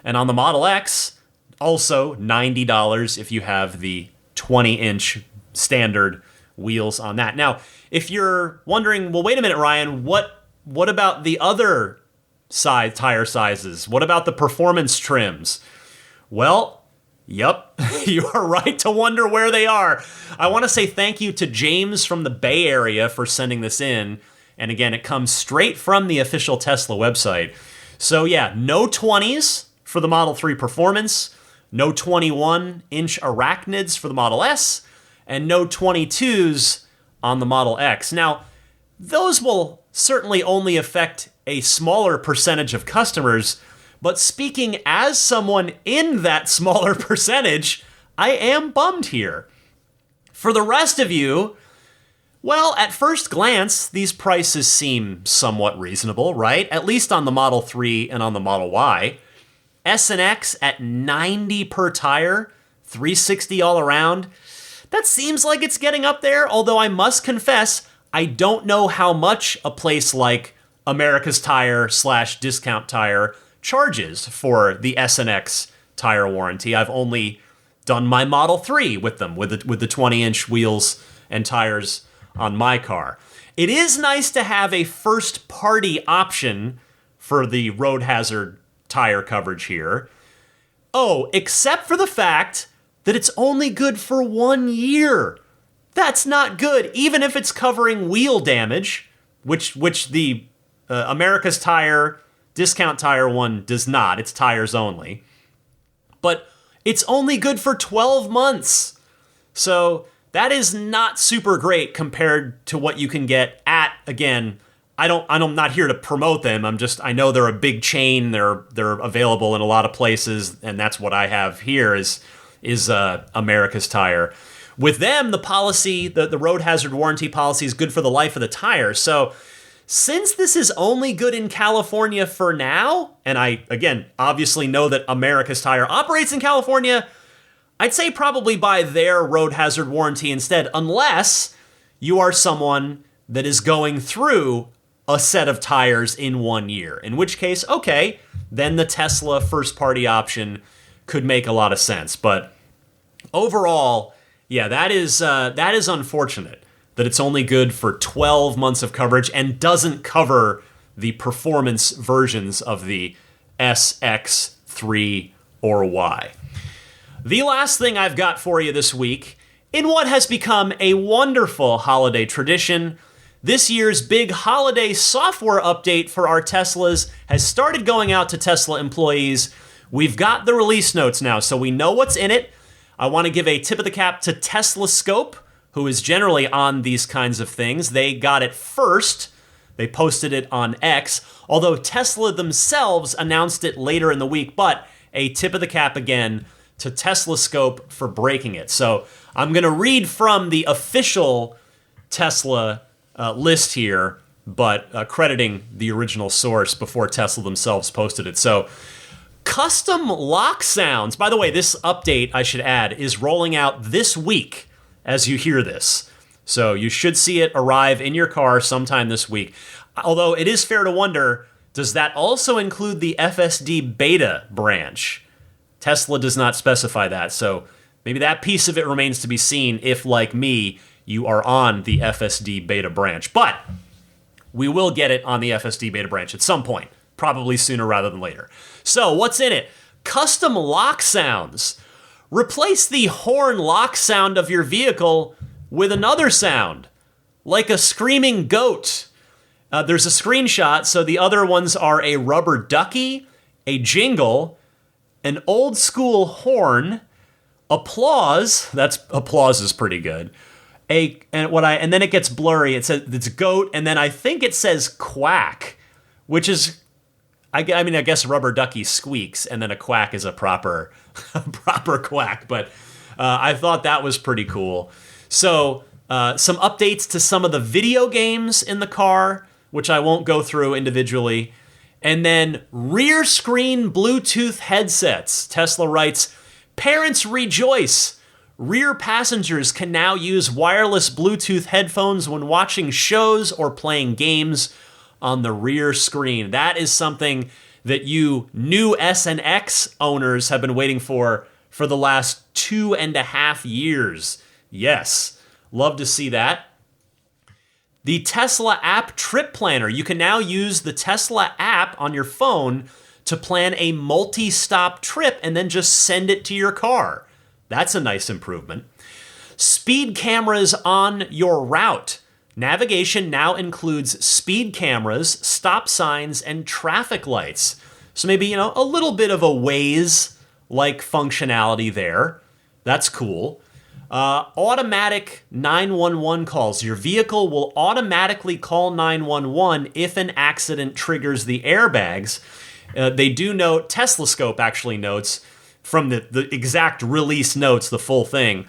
[SPEAKER 1] And on the Model X, also $90 if you have the 20-inch standard wheels on that. Now, if you're wondering, well, wait a minute, Ryan, what about the other tire sizes? What about the performance trims? Well, yep, you are right to wonder where they are. I want to say thank you to James from the Bay Area for sending this in. And again, it comes straight from the official Tesla website. So yeah, no 20s for the Model 3 Performance, no 21-inch arachnids for the Model S, and no 22s on the Model X. Now, those will certainly only affect a smaller percentage of customers, but speaking as someone in that smaller percentage, I am bummed here. For the rest of you, well, at first glance, these prices seem somewhat reasonable, right? At least on the Model 3 and on the Model Y. S and X at $90 per tire, $360 all around. That seems like it's getting up there, although I must confess, I don't know how much a place like America's Tire / Discount Tire charges for the S and X tire warranty. I've only done my Model 3 with them, with the 20-inch wheels and tires on my car. It is nice to have a first-party option for the road hazard tire coverage here. Oh, except for the fact that it's only good for 1 year. That's not good, even if it's covering wheel damage, which the America's Tire discount tire one does not. It's tires only. But it's only good for 12 months. So that is not super great compared to what you can get at, again, I'm not here to promote them. I know they're a big chain. They're available in a lot of places, and that's what I have here is America's Tire. With them, the policy, the road hazard warranty policy is good for the life of the tire. So since this is only good in California for now, and I, again, obviously know that America's Tire operates in California, I'd say probably buy their road hazard warranty instead, unless you are someone that is going through a set of tires in 1 year. In which case, okay, then the Tesla first-party option could make a lot of sense. But overall, yeah, that is unfortunate that it's only good for 12 months of coverage and doesn't cover the performance versions of the S, X, 3, or Y. The last thing I've got for you this week, in what has become a wonderful holiday tradition, this year's big holiday software update for our Teslas has started going out to Tesla employees. We've got the release notes now, so we know what's in it. I want to give a tip of the cap to Tesla Scope, who is generally on these kinds of things. They got it first. They posted it on X, although Tesla themselves announced it later in the week. But a tip of the cap again to Tesla Scope for breaking it. So I'm going to read from the official Tesla list here, but crediting the original source before Tesla themselves posted it. So, custom lock sounds. By the way, this update, I should add, is rolling out this week as you hear this. So you should see it arrive in your car sometime this week. Although it is fair to wonder, does that also include the FSD beta branch? Tesla does not specify that, so maybe that piece of it remains to be seen if, like me, you are on the FSD beta branch. But we will get it on the FSD beta branch at some point, probably sooner rather than later. So what's in it? Custom lock sounds. Replace the horn lock sound of your vehicle with another sound, like a screaming goat. There's a screenshot, so the other ones are a rubber ducky, a jingle, an old school horn, applause. Applause is pretty good. And then it gets blurry. It says it's goat, and then I think it says quack, which is, I guess rubber ducky squeaks, and then a quack is a proper quack. But I thought that was pretty cool. So some updates to some of the video games in the car, which I won't go through individually, and then rear screen Bluetooth headsets. Tesla writes, "Parents rejoice. Rear passengers can now use wireless Bluetooth headphones when watching shows or playing games on the rear screen." That is something that you new S and X owners have been waiting for the last 2.5 years. Yes, love to see that. The Tesla app trip planner. You can now use the Tesla app on your phone to plan a multi-stop trip and then just send it to your car. That's a nice improvement. Speed cameras on your route. Navigation now includes speed cameras, stop signs, and traffic lights. So maybe, a little bit of a Waze-like functionality there. That's cool. Automatic 911 calls. Your vehicle will automatically call 911 if an accident triggers the airbags. They do note, Tesla Scope actually notes, from the exact release notes, the full thing,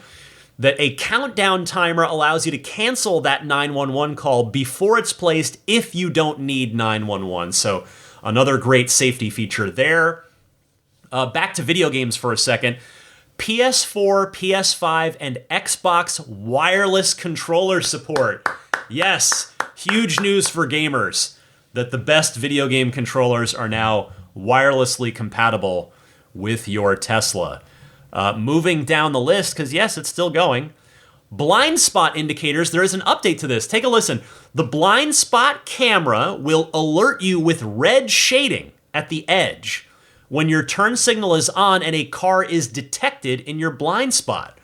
[SPEAKER 1] that a countdown timer allows you to cancel that 911 call before it's placed if you don't need 911. So another great safety feature there. Back to video games for a second. PS4, PS5, and Xbox wireless controller support. Yes, huge news for gamers that the best video game controllers are now wirelessly compatible with your Tesla. Moving down the list, because yes, it's still going. Blind spot indicators, there is an update to this. Take a listen. The blind spot camera will alert you with red shading at the edge when your turn signal is on and a car is detected in your blind spot.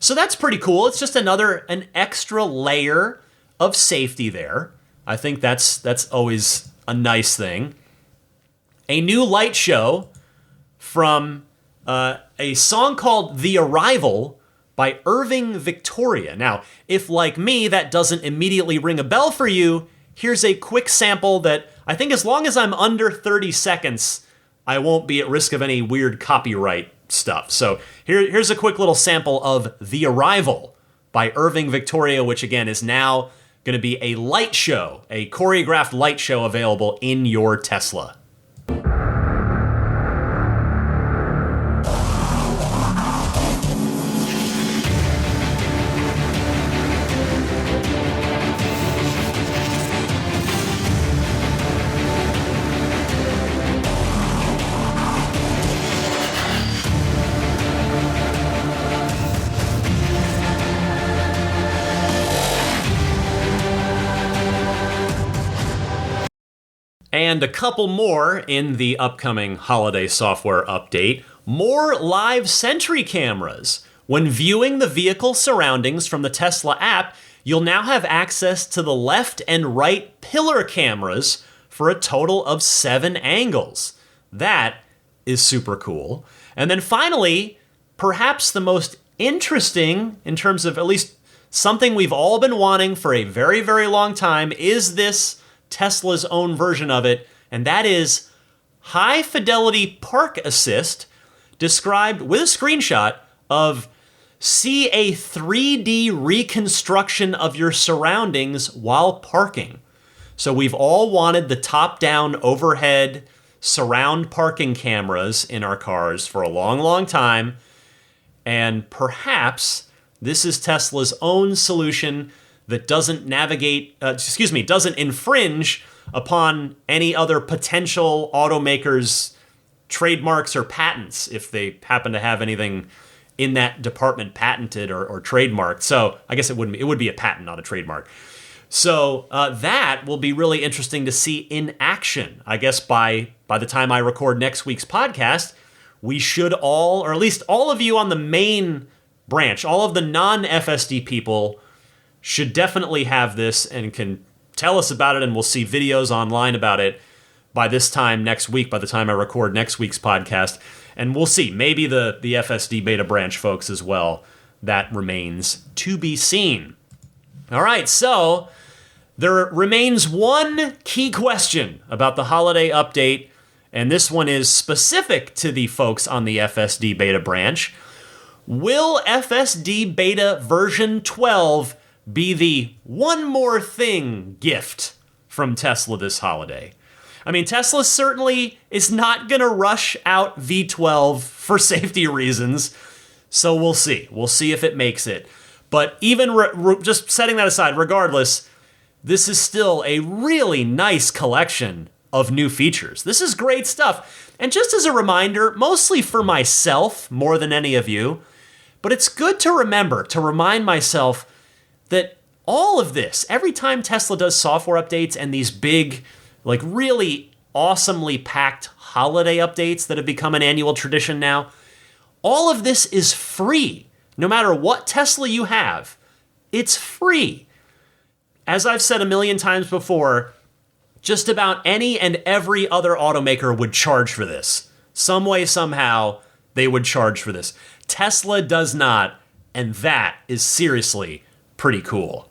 [SPEAKER 1] So that's pretty cool. It's just an extra layer of safety there. I think that's always a nice thing. A new light show from a song called The Arrival by Irving Victoria. Now, if like me, that doesn't immediately ring a bell for you, here's a quick sample that I think as long as I'm under 30 seconds, I won't be at risk of any weird copyright stuff. So here's a quick little sample of The Arrival by Irving Victoria, which again is now going to be a light show, a choreographed light show available in your Tesla. And a couple more in the upcoming holiday software update. More live Sentry cameras. When viewing the vehicle surroundings from the Tesla app, you'll now have access to the left and right pillar cameras for a total of 7 angles. That is super cool. And then finally, perhaps the most interesting, in terms of at least something we've all been wanting for a very, very long time, is this Tesla's own version of it, and that is high fidelity park assist, described with a screenshot of see a 3D reconstruction of your surroundings while parking. So we've all wanted the top-down overhead surround parking cameras in our cars for a long, long time, and perhaps this is Tesla's own solution that doesn't doesn't infringe upon any other potential automakers' trademarks or patents if they happen to have anything in that department patented or trademarked. So I guess it would be a patent, not a trademark. So that will be really interesting to see in action. I guess by the time I record next week's podcast, we should all, or at least all of you on the main branch, all of the non-FSD people should definitely have this and can tell us about it, and we'll see videos online about it by this time next week, by the time I record next week's podcast. And we'll see. Maybe the FSD beta branch folks as well. That remains to be seen. All right, so there remains one key question about the holiday update, and this one is specific to the folks on the FSD beta branch. Will FSD beta version 12 be the one more thing gift from Tesla this holiday? I mean, Tesla certainly is not going to rush out V12 for safety reasons, so we'll see. We'll see if it makes it. But even just setting that aside, regardless, this is still a really nice collection of new features. This is great stuff. And just as a reminder, mostly for myself more than any of you, but it's good to remember, to remind myself that all of this, every time Tesla does software updates and these big, like really awesomely packed holiday updates that have become an annual tradition now, all of this is free. No matter what Tesla you have, it's free. As I've said a million times before, just about any and every other automaker would charge for this. Some way, somehow, they would charge for this. Tesla does not, and that is seriously pretty cool.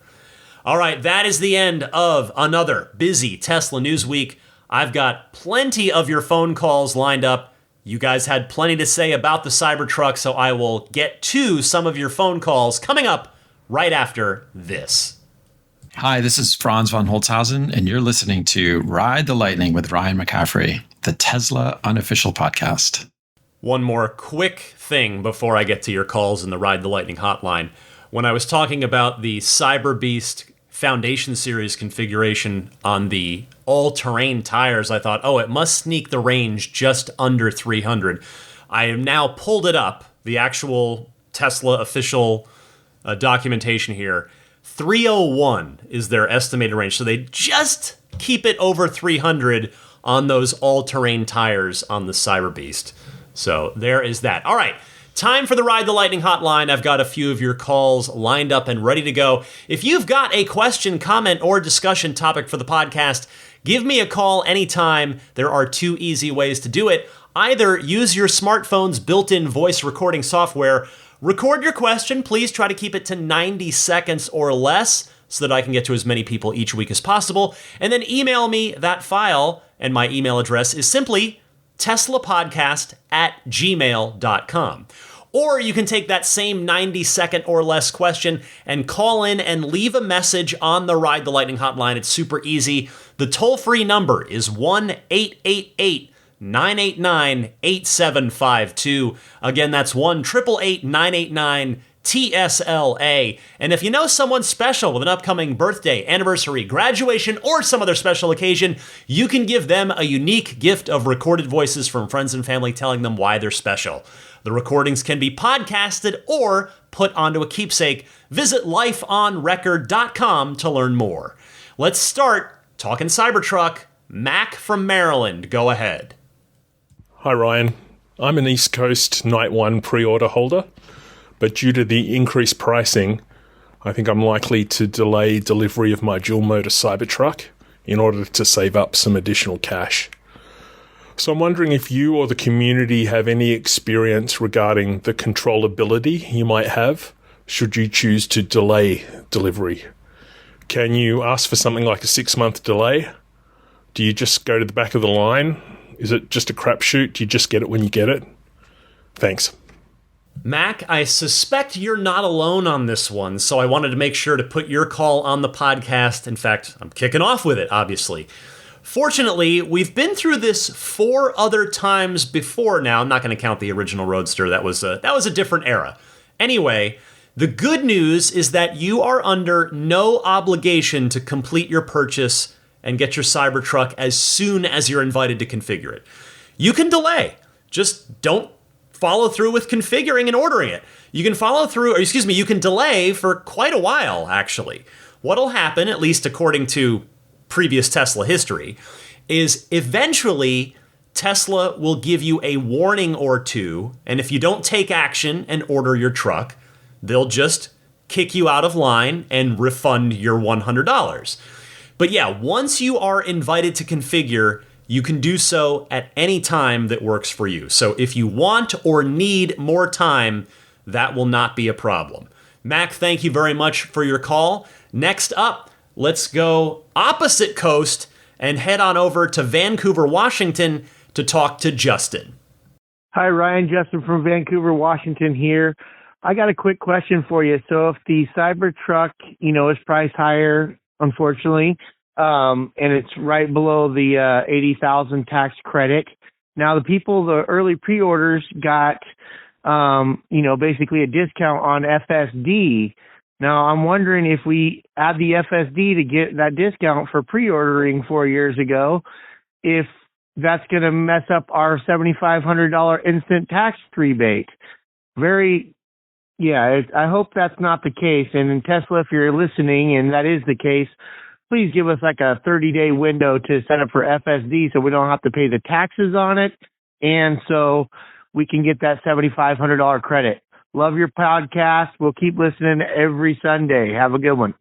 [SPEAKER 1] All right, that is the end of another busy Tesla News Week. I've got plenty of your phone calls lined up. You guys had plenty to say about the Cybertruck, so I will get to some of your phone calls coming up right after this.
[SPEAKER 4] Hi, this is Franz von Holzhausen, and you're listening to Ride the Lightning with Ryan McCaffrey, the Tesla unofficial podcast.
[SPEAKER 1] One more quick thing before I get to your calls in the Ride the Lightning hotline. When I was talking about the Cyber Beast Foundation Series configuration on the all-terrain tires, I thought, it must sneak the range just under 300. I have now pulled it up. the actual Tesla official documentation here, 301 is their estimated range. So they just keep it over 300 on those all-terrain tires on the Cyber Beast. So there is that. All right. Time for the Ride the Lightning hotline. I've got a few of your calls lined up and ready to go. If you've got a question, comment, or discussion topic for the podcast, give me a call anytime. There are two easy ways to do it. Either use your smartphone's built-in voice recording software, record your question. Please try to keep it to 90 seconds or less so that I can get to as many people each week as possible. And then email me that file, and my email address is simply teslapodcast@gmail.com. Or you can take that same 90-second or less question and call in and leave a message on the Ride the Lightning hotline. It's super easy. The toll-free number is 1-888-989-8752. Again, that's 1-888-989-TSLA. And if you know someone special with an upcoming birthday, anniversary, graduation, or some other special occasion, you can give them a unique gift of recorded voices from friends and family telling them why they're special. The recordings can be podcasted or put onto a keepsake. Visit lifeonrecord.com to learn more. Let's start talking Cybertruck. Mac from Maryland, go ahead.
[SPEAKER 5] Hi Ryan, I'm an East Coast Night 1 pre-order holder, but due to the increased pricing, I think I'm likely to delay delivery of my dual motor Cybertruck in order to save up some additional cash. So I'm wondering if you or the community have any experience regarding the controllability you might have should you choose to delay delivery. Can you ask for something like a 6-month delay? Do you just go to the back of the line? Is it just a crapshoot? Do you just get it when you get it? Thanks.
[SPEAKER 1] Mac, I suspect you're not alone on this one, so I wanted to make sure to put your call on the podcast. In fact, I'm kicking off with it, obviously. Fortunately, we've been through this 4 other times before now. I'm not going to count the original Roadster. That was a different era. Anyway, the good news is that you are under no obligation to complete your purchase and get your Cybertruck as soon as you're invited to configure it. You can delay. Just don't follow through with configuring and ordering it. You can you can delay for quite a while, actually. What'll happen, at least according to previous Tesla history, is eventually Tesla will give you a warning or two, and if you don't take action and order your truck, they'll just kick you out of line and refund your $100. But yeah, once you are invited to configure, you can do so at any time that works for you. So if you want or need more time, that will not be a problem. Mac, thank you very much for your call. Next up, let's go opposite coast and head on over to Vancouver, Washington to talk to Justin.
[SPEAKER 6] Hi, Ryan. Justin from Vancouver, Washington here. I got a quick question for you. So if the Cybertruck, is priced higher, unfortunately, and it's right below the 80,000 tax credit. Now, the early pre-orders got, basically a discount on FSD. Now, I'm wondering if we add the FSD to get that discount for pre-ordering 4 years ago, if that's going to mess up our $7,500 instant tax rebate. I hope that's not the case. And in Tesla, if you're listening and that is the case, please give us like a 30-day window to set up for FSD so we don't have to pay the taxes on it, and so we can get that $7,500 credit. Love your podcast. We'll keep listening every Sunday. Have a good one.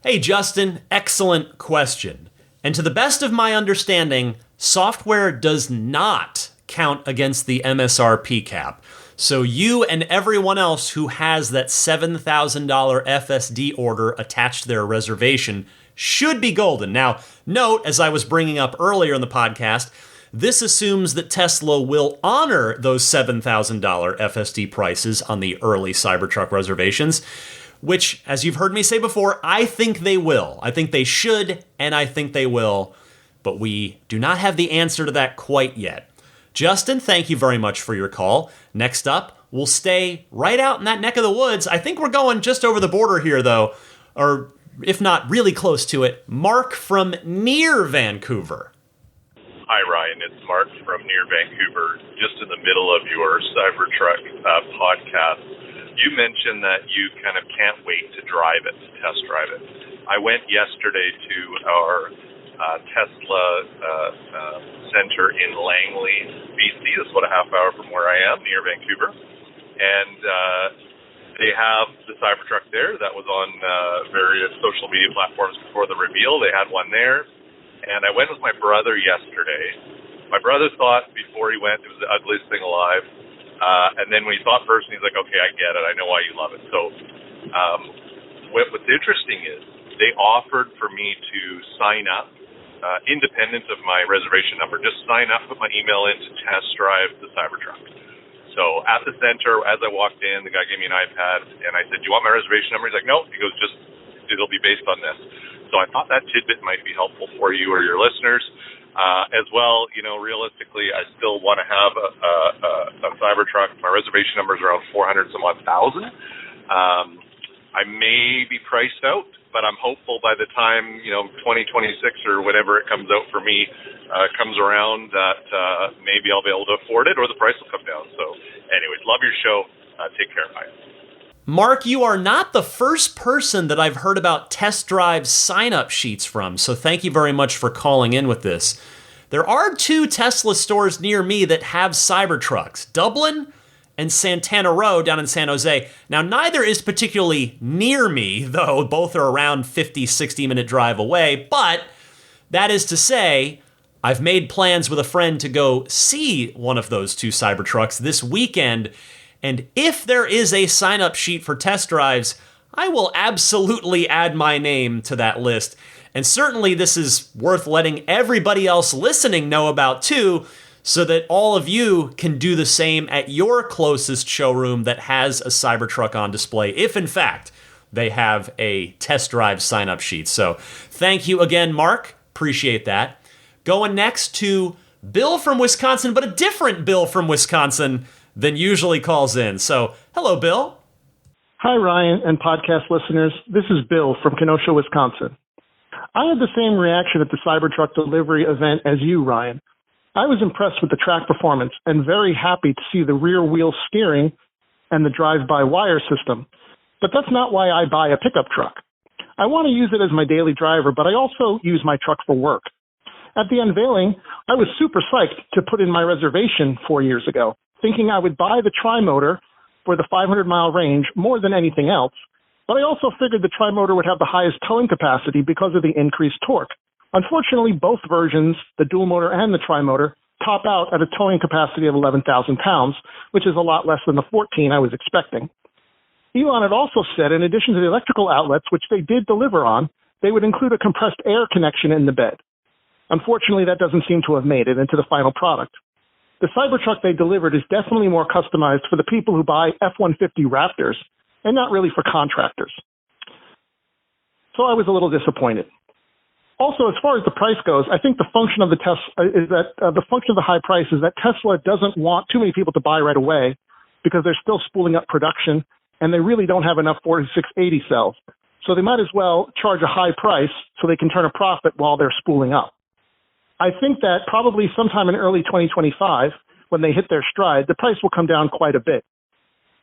[SPEAKER 1] Hey, Justin, excellent question. And to the best of my understanding, software does not count against the MSRP cap. So you and everyone else who has that $7,000 FSD order attached to their reservation should be golden. Now, note, as I was bringing up earlier in the podcast, this assumes that Tesla will honor those $7,000 FSD prices on the early Cybertruck reservations, which, as you've heard me say before, I think they will. I think they should, and I think they will, but we do not have the answer to that quite yet. Justin, thank you very much for your call. Next up, we'll stay right out in that neck of the woods. I think we're going just over the border here, though, or if not really close to it. Mark from near Vancouver.
[SPEAKER 7] Hi, Ryan. It's Mark from near Vancouver, just in the middle of your Cybertruck podcast. You mentioned that you kind of can't wait to drive it, to test drive it. I went yesterday to our Tesla center in Langley, BC. It's about a half hour from where I am, near Vancouver. And they have the Cybertruck there that was on various social media platforms before the reveal. They had one there. And I went with my brother yesterday. My brother thought before he went it was the ugliest thing alive. And then when he saw it first, he's like, okay, I get it. I know why you love it. So what's interesting is they offered for me to sign up, independent of my reservation number, just sign up, put my email in to test drive the Cybertruck. So at the center, as I walked in, the guy gave me an iPad, and I said, do you want my reservation number? He's like, no. He goes, it'll be based on this. So I thought that tidbit might be helpful for you or your listeners. As well, realistically, I still want to have a Cybertruck. My reservation number is around 400 some odd thousand. I may be priced out, but I'm hopeful by the time, 2026 or whenever it comes out for me comes around that maybe I'll be able to afford it or the price will come down. So anyways, love your show. Take care. Bye.
[SPEAKER 1] Mark, you are not the first person that I've heard about test drive sign-up sheets from, so thank you very much for calling in with this. There are 2 Tesla stores near me that have Cybertrucks, Dublin and Santana Row down in San Jose. Now, neither is particularly near me, though both are around 50, 60-minute drive away, but that is to say, I've made plans with a friend to go see one of those 2 Cybertrucks this weekend. And if there is a sign-up sheet for test drives, I will absolutely add my name to that list. And certainly this is worth letting everybody else listening know about too, so that all of you can do the same at your closest showroom that has a Cybertruck on display, if in fact they have a test drive sign-up sheet. So thank you again, Mark. Appreciate that. Going next to Bill from Wisconsin, but a different Bill from Wisconsin than usually calls in. So, hello, Bill.
[SPEAKER 8] Hi, Ryan and podcast listeners. This is Bill from Kenosha, Wisconsin. I had the same reaction at the Cybertruck delivery event as you, Ryan. I was impressed with the track performance and very happy to see the rear wheel steering and the drive-by-wire system. But that's not why I buy a pickup truck. I want to use it as my daily driver, but I also use my truck for work. At the unveiling, I was super psyched to put in my reservation 4 years ago, thinking I would buy the tri-motor for the 500-mile range more than anything else, but I also figured the tri-motor would have the highest towing capacity because of the increased torque. Unfortunately, both versions, the dual motor and the tri-motor, top out at a towing capacity of 11,000 pounds, which is a lot less than the 14 I was expecting. Elon had also said, in addition to the electrical outlets, which they did deliver on, they would include a compressed air connection in the bed. Unfortunately, that doesn't seem to have made it into the final product. The Cybertruck they delivered is definitely more customized for the people who buy F-150 Raptors and not really for contractors. So I was a little disappointed. Also, as far as the price goes, I think the function of the function of the high price is that Tesla doesn't want too many people to buy right away because they're still spooling up production and they really don't have enough 4680 cells. So they might as well charge a high price so they can turn a profit while they're spooling up. I think that probably sometime in early 2025, when they hit their stride, the price will come down quite a bit.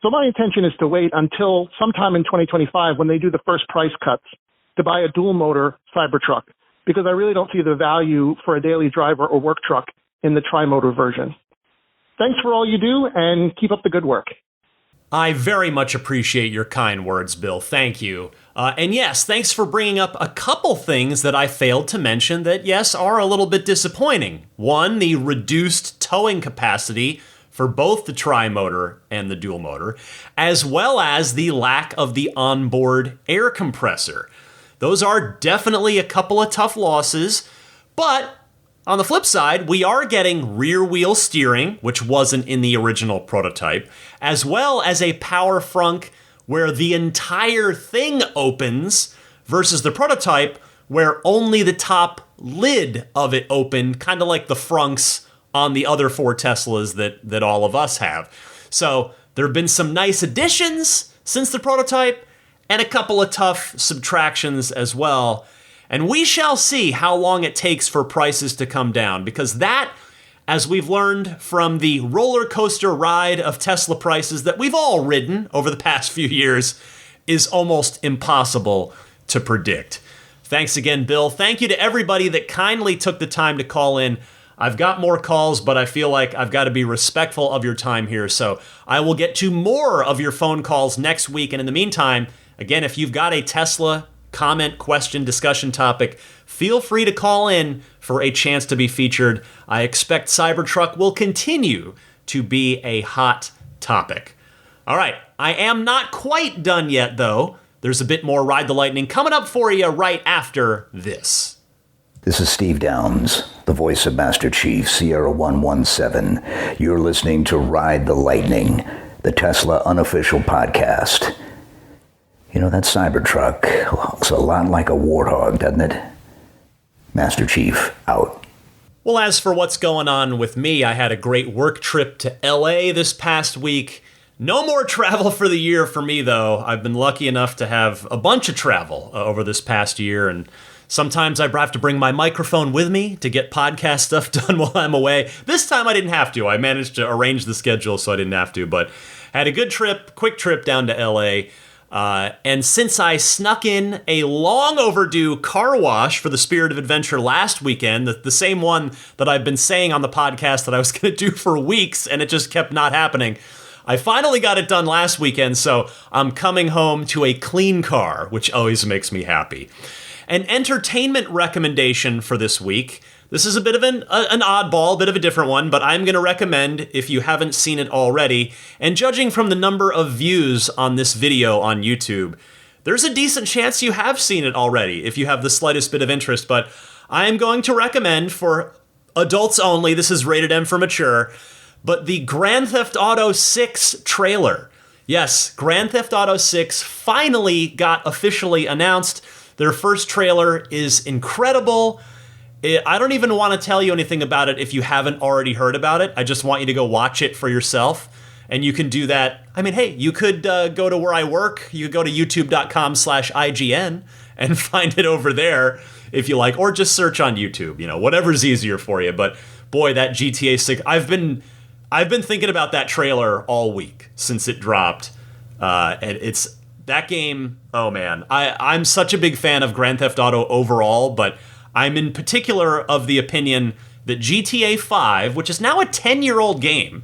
[SPEAKER 8] So my intention is to wait until sometime in 2025 when they do the first price cuts to buy a dual motor Cybertruck, because I really don't see the value for a daily driver or work truck in the tri-motor version. Thanks for all you do and keep up the good work.
[SPEAKER 1] I very much appreciate your kind words, Bill. Thank you. And yes, thanks for bringing up a couple things that I failed to mention that, yes, are a little bit disappointing. One, the reduced towing capacity for both the tri-motor and the dual motor, as well as the lack of the onboard air compressor. Those are definitely a couple of tough losses, but on the flip side, we are getting rear wheel steering, which wasn't in the original prototype, as well as a power frunk where the entire thing opens versus the prototype where only the top lid of it opened, kind of like the frunks on the other 4 Teslas that all of us have. So there have been some nice additions since the prototype and a couple of tough subtractions as well. And we shall see how long it takes for prices to come down, because that, as we've learned from the roller coaster ride of Tesla prices that we've all ridden over the past few years, is almost impossible to predict. Thanks again, Bill. Thank you to everybody that kindly took the time to call in. I've got more calls, but I feel like I've got to be respectful of your time here. So I will get to more of your phone calls next week. And in the meantime, again, if you've got a Tesla comment, question, discussion topic, feel free to call in for a chance to be featured. I expect Cybertruck will continue to be a hot topic. All right, I am not quite done yet, though. There's a bit more Ride the Lightning coming up for you right after this.
[SPEAKER 9] This is Steve Downs, the voice of Master Chief, Sierra 117. You're listening to Ride the Lightning, the Tesla unofficial podcast. You know, that Cybertruck looks a lot like a warthog, doesn't it? Master Chief, out.
[SPEAKER 1] Well, as for what's going on with me, I had a great work trip to LA this past week. No more travel for the year for me, though. I've been lucky enough to have a bunch of travel over this past year, and sometimes I have to bring my microphone with me to get podcast stuff done while I'm away. This time I didn't have to. I managed to arrange the schedule so I didn't have to, but had a good trip, quick trip down to LA. And since I snuck in a long overdue car wash for the Spirit of Adventure last weekend, the same one that I've been saying on the podcast that I was going to do for weeks, and it just kept not happening, I finally got it done last weekend, so I'm coming home to a clean car, which always makes me happy. An entertainment recommendation for this week. This is a bit of an oddball, a bit of a different one, but I'm going to recommend if you haven't seen it already. And judging from the number of views on this video on YouTube, there's a decent chance you have seen it already if you have the slightest bit of interest. But I am going to recommend for adults only, this is rated M for mature, but the Grand Theft Auto 6 trailer. Yes, Grand Theft Auto 6 finally got officially announced. Their first trailer is incredible. I don't even want to tell you anything about it if you haven't already heard about it. I just want you to go watch it for yourself. And you can do that. I mean, hey, you could go to where I work. You could go to youtube.com/IGN and find it over there if you like. Or just search on YouTube, whatever's easier for you. But boy, that GTA 6, I've been thinking about that trailer all week since it dropped. And it's that game, oh man. I'm such a big fan of Grand Theft Auto overall, but I'm in particular of the opinion that GTA 5, which is now a 10-year-old game,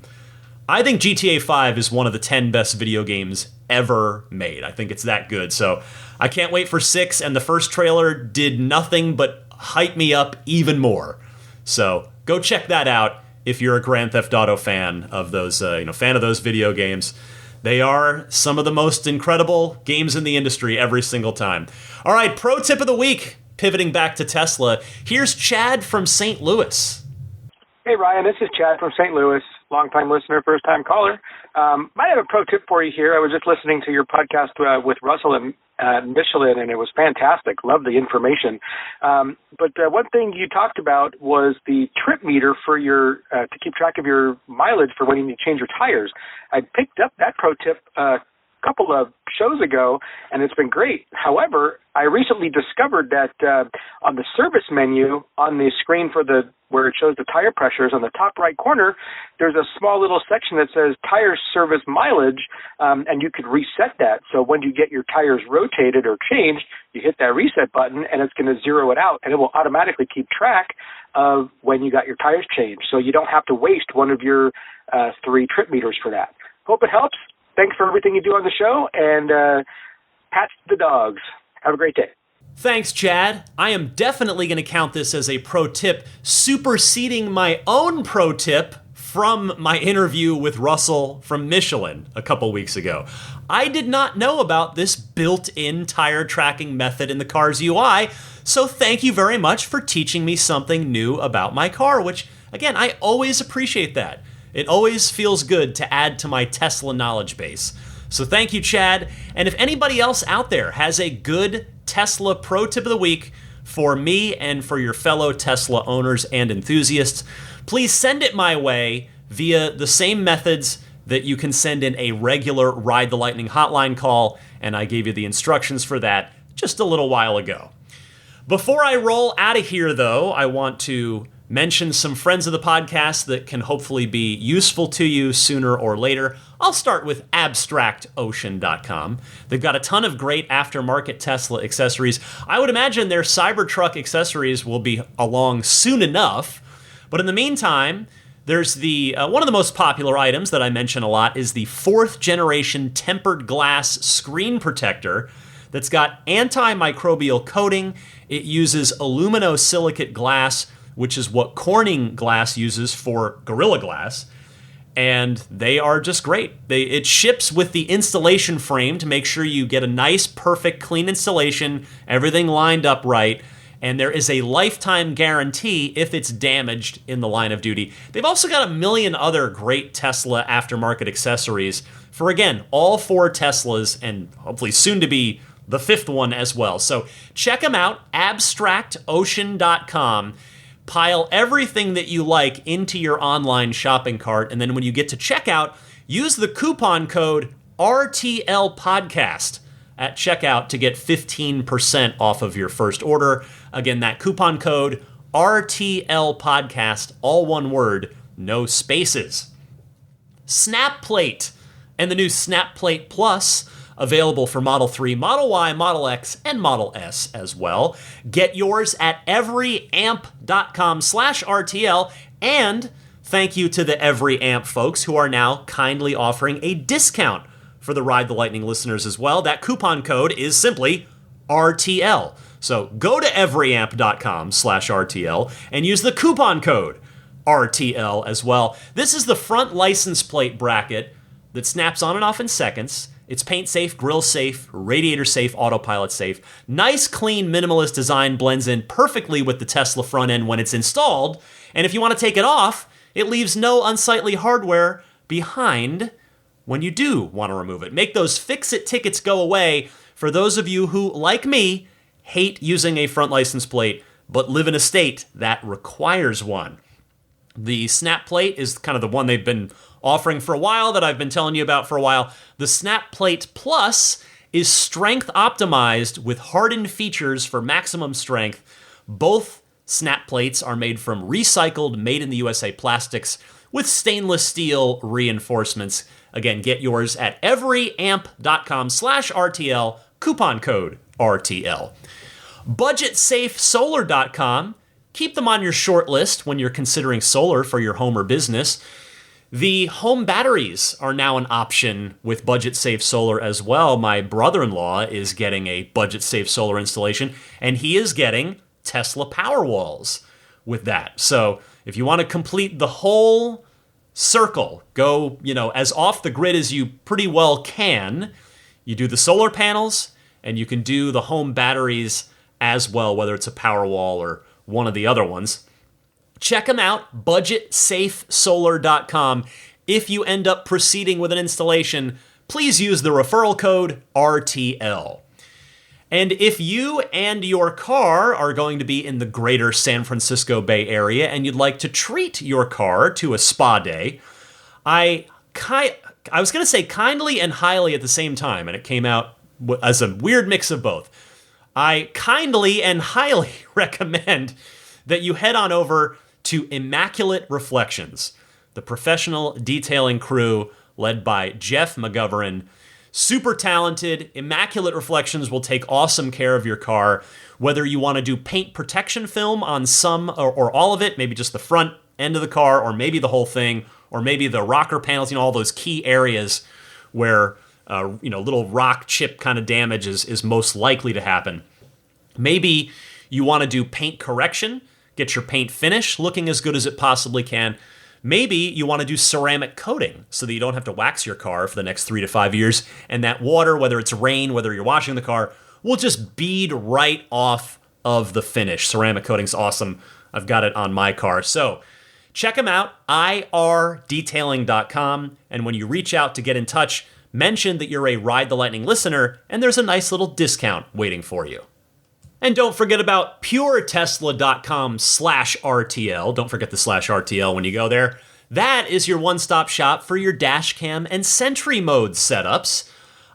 [SPEAKER 1] I think GTA 5 is one of the 10 best video games ever made. I think it's that good. So I can't wait for 6, and the first trailer did nothing but hype me up even more. So go check that out if you're a Grand Theft Auto fan of those, fan of those video games. They are some of the most incredible games in the industry every single time. All right, pro tip of the week, pivoting back to Tesla. Here's Chad from St. Louis.
[SPEAKER 10] Hey, Ryan, this is Chad from St. Louis, longtime listener, first-time caller. I have a pro tip for you here. I was just listening to your podcast with Russell and Michelin, and it was fantastic. Love the information. But one thing you talked about was the trip meter for your to keep track of your mileage for when you need to change your tires. I picked up that pro tip a couple of shows ago, and it's been great. However, I recently discovered that on the service menu on the screen for where it shows the tire pressures on the top right corner, there's a small little section that says tire service mileage, and you could reset that. So when you get your tires rotated or changed, you hit that reset button, and it's going to zero it out, and it will automatically keep track of when you got your tires changed. So you don't have to waste one of your 3 trip meters for that. Hope it helps. Thanks for everything you do on the show, and pats to the dogs. Have a great day.
[SPEAKER 1] Thanks, Chad. I am definitely going to count this as a pro tip, superseding my own pro tip from my interview with Russell from Michelin a couple weeks ago. I did not know about this built-in tire tracking method in the car's UI, so thank you very much for teaching me something new about my car, which, again, I always appreciate that. It always feels good to add to my Tesla knowledge base. So thank you, Chad. And if anybody else out there has a good Tesla pro tip of the week for me and for your fellow Tesla owners and enthusiasts, please send it my way via the same methods that you can send in a regular Ride the Lightning hotline call, and I gave you the instructions for that just a little while ago. Before I roll out of here, though, I want to mention some friends of the podcast that can hopefully be useful to you sooner or later. I'll start with abstractocean.com. They've got a ton of great aftermarket Tesla accessories. I would imagine their Cybertruck accessories will be along soon enough. But in the meantime, there's the one of the most popular items that I mention a lot is the 4th generation tempered glass screen protector that's got antimicrobial coating. It uses aluminosilicate glass, which is what Corning Glass uses for Gorilla Glass. And they are just great. It ships with the installation frame to make sure you get a nice, perfect, clean installation, everything lined up right. And there is a lifetime guarantee if it's damaged in the line of duty. They've also got a million other great Tesla aftermarket accessories for, again, all 4 Teslas and hopefully soon to be the 5th one as well. So check them out, abstractocean.com. Pile everything that you like into your online shopping cart, and then when you get to checkout, use the coupon code RTLPodcast at checkout to get 15% off of your first order. Again, that coupon code RTLPodcast, all one word, no spaces. SnapPlate and the new SnapPlate Plus, available for Model 3, Model Y, Model X, and Model S as well. Get yours at everyamp.com/RTL, and thank you to the Every Amp folks who are now kindly offering a discount for the Ride the Lightning listeners as well. That coupon code is simply RTL. So go to everyamp.com/RTL and use the coupon code RTL as well. This is the front license plate bracket that snaps on and off in seconds. It's paint safe, grill safe, radiator safe, autopilot safe. Nice, clean, minimalist design blends in perfectly with the Tesla front end when it's installed. And if you want to take it off, it leaves no unsightly hardware behind when you do want to remove it. Make those fix-it tickets go away for those of you who, like me, hate using a front license plate but live in a state that requires one. The Snap Plate is kind of the one they've been offering for a while that I've been telling you about for a while. The Snap Plate Plus is strength optimized with hardened features for maximum strength. Both Snap Plates are made from recycled, made in the USA plastics with stainless steel reinforcements. Again, get yours at everyamp.com/RTL, coupon code RTL. BudgetSafeSolar.com. Keep them on your short list when you're considering solar for your home or business. The home batteries are now an option with Budget Safe Solar as well. My brother-in-law is getting a Budget Safe Solar installation, and he is getting Tesla Powerwalls with that. So if you want to complete the whole circle, go, as off the grid as you pretty well can, you do the solar panels, and you can do the home batteries as well, whether it's a Powerwall or one of the other ones. Check them out, budgetsafesolar.com. If you end up proceeding with an installation, please use the referral code RTL. And if you and your car are going to be in the greater San Francisco Bay Area and you'd like to treat your car to a spa day, I was going to say kindly and highly at the same time, and it came out as a weird mix of both. I kindly and highly recommend that you head on over to Immaculate Reflections, the professional detailing crew led by Jeff McGovern. Super talented. Immaculate Reflections will take awesome care of your car, whether you want to do paint protection film on some or all of it, maybe just the front end of the car, or maybe the whole thing, or maybe the rocker panels, all those key areas where little rock chip kind of damage is most likely to happen. Maybe you want to do paint correction, get your paint finish looking as good as it possibly can. Maybe you want to do ceramic coating so that you don't have to wax your car for the next 3 to 5 years, and that water, whether it's rain, whether you're washing the car, will just bead right off of the finish. Ceramic coating's awesome. I've got it on my car. So check them out, irdetailing.com, and when you reach out to get in touch, mention that you're a Ride the Lightning listener, and there's a nice little discount waiting for you. And don't forget about puretesla.com/RTL. Don't forget the /RTL when you go there. That is your one-stop shop for your dash cam and Sentry mode setups.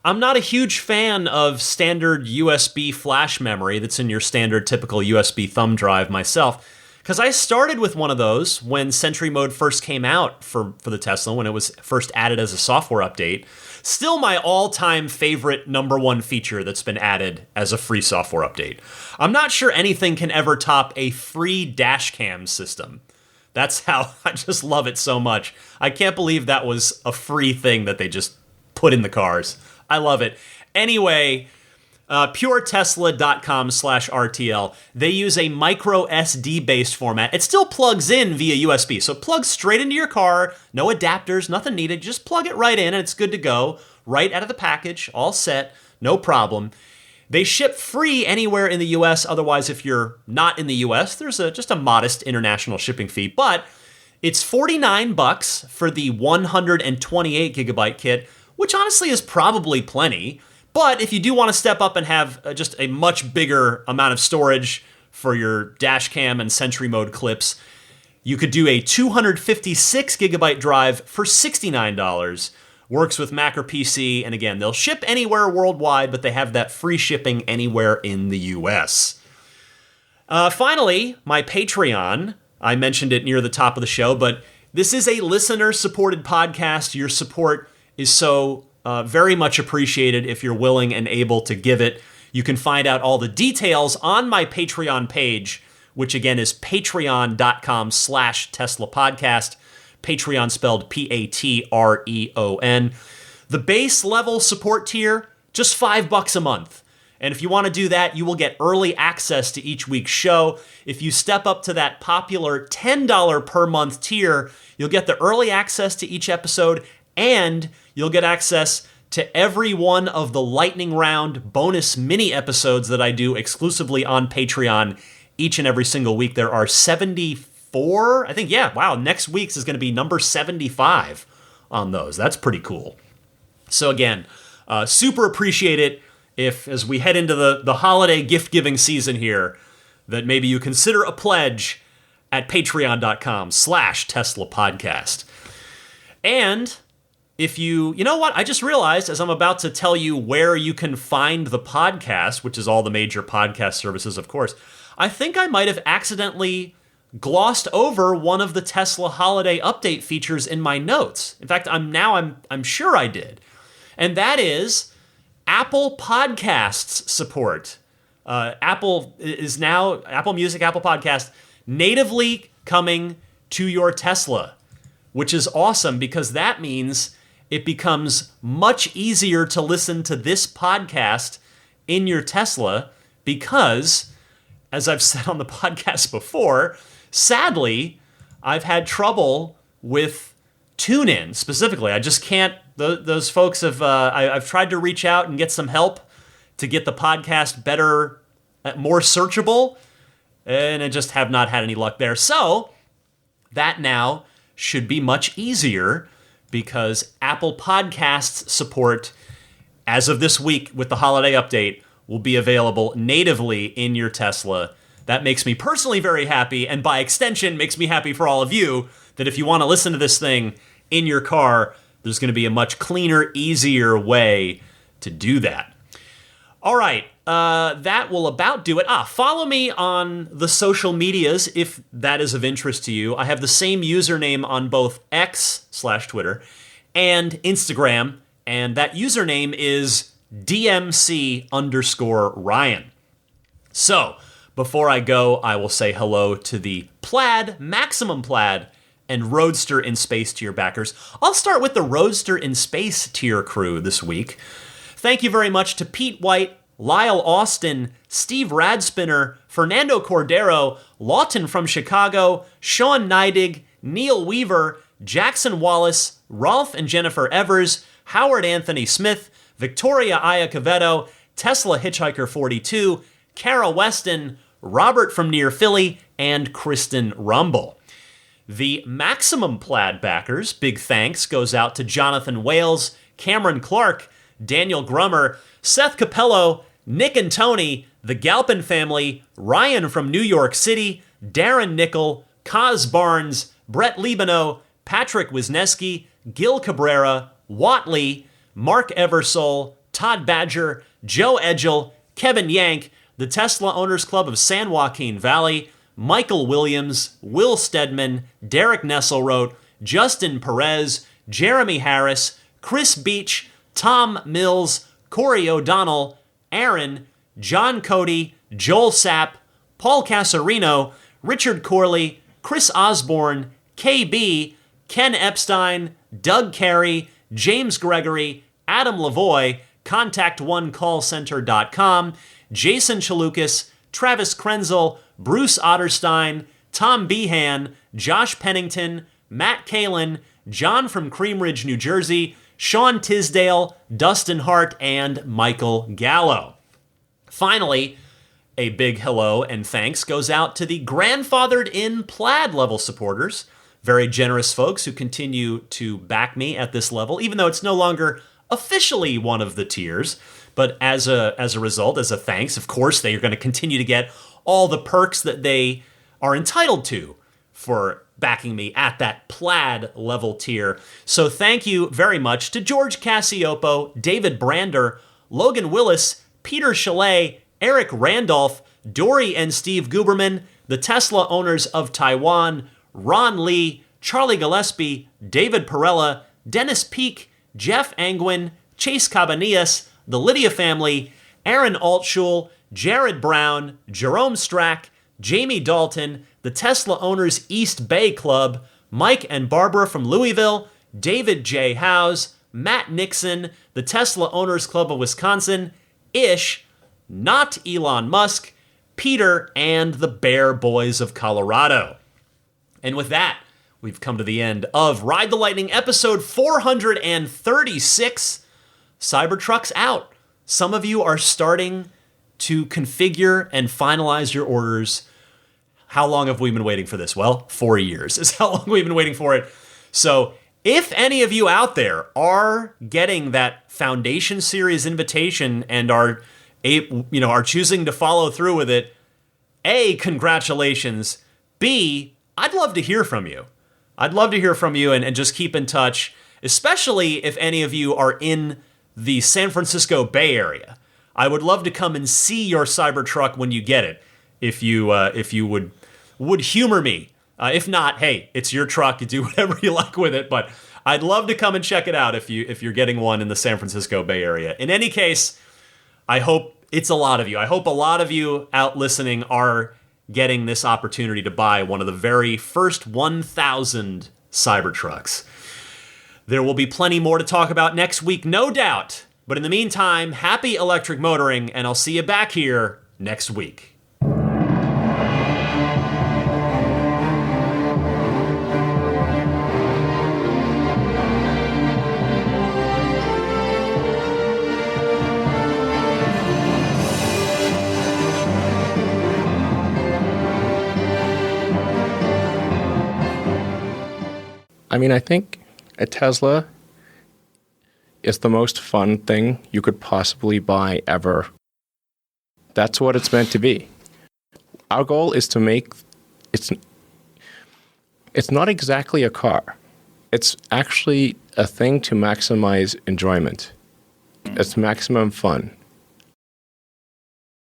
[SPEAKER 1] I'm not a huge fan of standard USB flash memory that's in your standard typical USB thumb drive myself, because I started with one of those when Sentry Mode first came out for the Tesla, when it was first added as a software update. Still my all-time favorite number one feature that's been added as a free software update. I'm not sure anything can ever top a free dash cam system. That's how I just love it so much. I can't believe that was a free thing that they just put in the cars. I love it. Anyway, puretesla.com/RTL. They use a micro SD based format. It still plugs in via USB, so it plugs straight into your car. No adapters, nothing needed. Just plug it right in and it's good to go. Right out of the package, all set, no problem. They ship free anywhere in the US. Otherwise, if you're not in the US, there's just a modest international shipping fee. But it's $49 for the 128 gigabyte kit, which honestly is probably plenty. But if you do want to step up and have just a much bigger amount of storage for your dash cam and Sentry Mode clips, you could do a 256 gigabyte drive for $69. Works with Mac or PC, and again, they'll ship anywhere worldwide, but they have that free shipping anywhere in the US. Finally, my Patreon. I mentioned it near the top of the show, but this is a listener-supported podcast. Your support is so very much appreciated if you're willing and able to give it. You can find out all the details on my Patreon page, which again is patreon.com/Tesla Podcast. Patreon spelled Patreon. The base level support tier, just $5 a month. And if you want to do that, you will get early access to each week's show. If you step up to that popular $10 per month tier, you'll get the early access to each episode, and you'll get access to every one of the lightning round bonus mini episodes that I do exclusively on Patreon each and every single week. There are 74, I think, yeah, wow, next week's is going to be number 75 on those. That's pretty cool. So again, super appreciate it if, as we head into the holiday gift-giving season here, that maybe you consider a pledge at patreon.com/Tesla Podcast. And if you know what, I just realized as I'm about to tell you where you can find the podcast, which is all the major podcast services, of course, I think I might have accidentally glossed over one of the Tesla holiday update features in my notes. In fact, I'm sure I did. And that is Apple Podcasts support. Apple Music, Apple Podcast, natively coming to your Tesla, which is awesome because that means it becomes much easier to listen to this podcast in your Tesla because, as I've said on the podcast before, sadly, I've had trouble with TuneIn specifically. I just can't. Those folks have. I've tried to reach out and get some help to get the podcast better, more searchable, and I just have not had any luck there. So that now should be much easier because Apple Podcasts support, as of this week with the holiday update, will be available natively in your Tesla. That makes me personally very happy, and by extension makes me happy for all of you, that if you want to listen to this thing in your car, there's going to be a much cleaner, easier way to do that. All right, that will about do it. Follow me on the social medias if that is of interest to you. I have the same username on both X/Twitter and Instagram, and that username is DMC_Ryan. So, before I go, I will say hello to the Plaid, Maximum Plaid, and Roadster in Space tier backers. I'll start with the Roadster in Space tier crew this week. Thank you very much to Pete White, Lyle Austin, Steve Radspinner, Fernando Cordero, Lawton from Chicago, Sean Neidig, Neil Weaver, Jackson Wallace, Rolf and Jennifer Evers, Howard Anthony Smith, Victoria Iacovetto, Tesla Hitchhiker 42, Kara Weston, Robert from near Philly, and Kristen Rumble. The Maximum Plaid backers, big thanks goes out to Jonathan Wales, Cameron Clark, Daniel Grummer, Seth Capello, Nick and Tony, the Galpin family, Ryan from New York City, Darren Nickel, Kaz Barnes, Brett Libano, Patrick Wisneski, Gil Cabrera, Watley, Mark Eversole, Todd Badger, Joe Edgel, Kevin Yank, the Tesla Owners Club of San Joaquin Valley, Michael Williams, Will Stedman, Derek Nesselrote, Justin Perez, Jeremy Harris, Chris Beach, Tom Mills, Corey O'Donnell, Aaron, John Cody, Joel Sapp, Paul Casarino, Richard Corley, Chris Osborne, KB, Ken Epstein, Doug Carey, James Gregory, Adam Lavoie, ContactOneCallCenter.com, Jason Chalukas, Travis Krenzel, Bruce Otterstein, Tom Behan, Josh Pennington, Matt Kalin, John from Cream Ridge, New Jersey, Sean Tisdale, Dustin Hart, and Michael Gallo. Finally, a big hello and thanks goes out to the grandfathered in plaid level supporters, very generous folks who continue to back me at this level, even though it's no longer officially one of the tiers. But as a result, as a thanks, of course, they are going to continue to get all the perks that they are entitled to for backing me at that plaid level tier. So thank you very much to George Cassiopo, David Brander, Logan Willis, Peter Chalet, Eric Randolph, Dory and Steve Guberman, the Tesla Owners of Taiwan, Ron Lee, Charlie Gillespie, David Perella, Dennis Peak, Jeff Angwin, Chase Cabanillas, the Lydia family, Aaron Altschul, Jared Brown, Jerome Strack, Jamie Dalton, the Tesla Owners East Bay Club, Mike and Barbara from Louisville, David J. Howes, Matt Nixon, the Tesla Owners Club of Wisconsin, Ish, not Elon Musk, Peter, and the Bear Boys of Colorado. And with that, we've come to the end of Ride the Lightning episode 436. Cybertruck's out. Some of you are starting to configure and finalize your orders. How long have we been waiting for this? Well, 4 years is how long we've been waiting for it. So if any of you out there are getting that Foundation Series invitation and are choosing to follow through with it, A, congratulations. B, I'd love to hear from you. I'd love to hear from you and just keep in touch, especially if any of you are in the San Francisco Bay Area. I would love to come and see your Cybertruck when you get it, if you would humor me. If not, hey, it's your truck. You do whatever you like with it. But I'd love to come and check it out if you're getting one in the San Francisco Bay Area. In any case, I hope it's a lot of you. I hope a lot of you out listening are getting this opportunity to buy one of the very first 1,000 Cybertrucks. There will be plenty more to talk about next week, no doubt. But in the meantime, happy electric motoring, and I'll see you back here next week.
[SPEAKER 11] I mean, I think a Tesla is the most fun thing you could possibly buy ever. That's what it's meant to be. Our goal is to make it's not exactly a car. It's actually a thing to maximize enjoyment. It's maximum fun.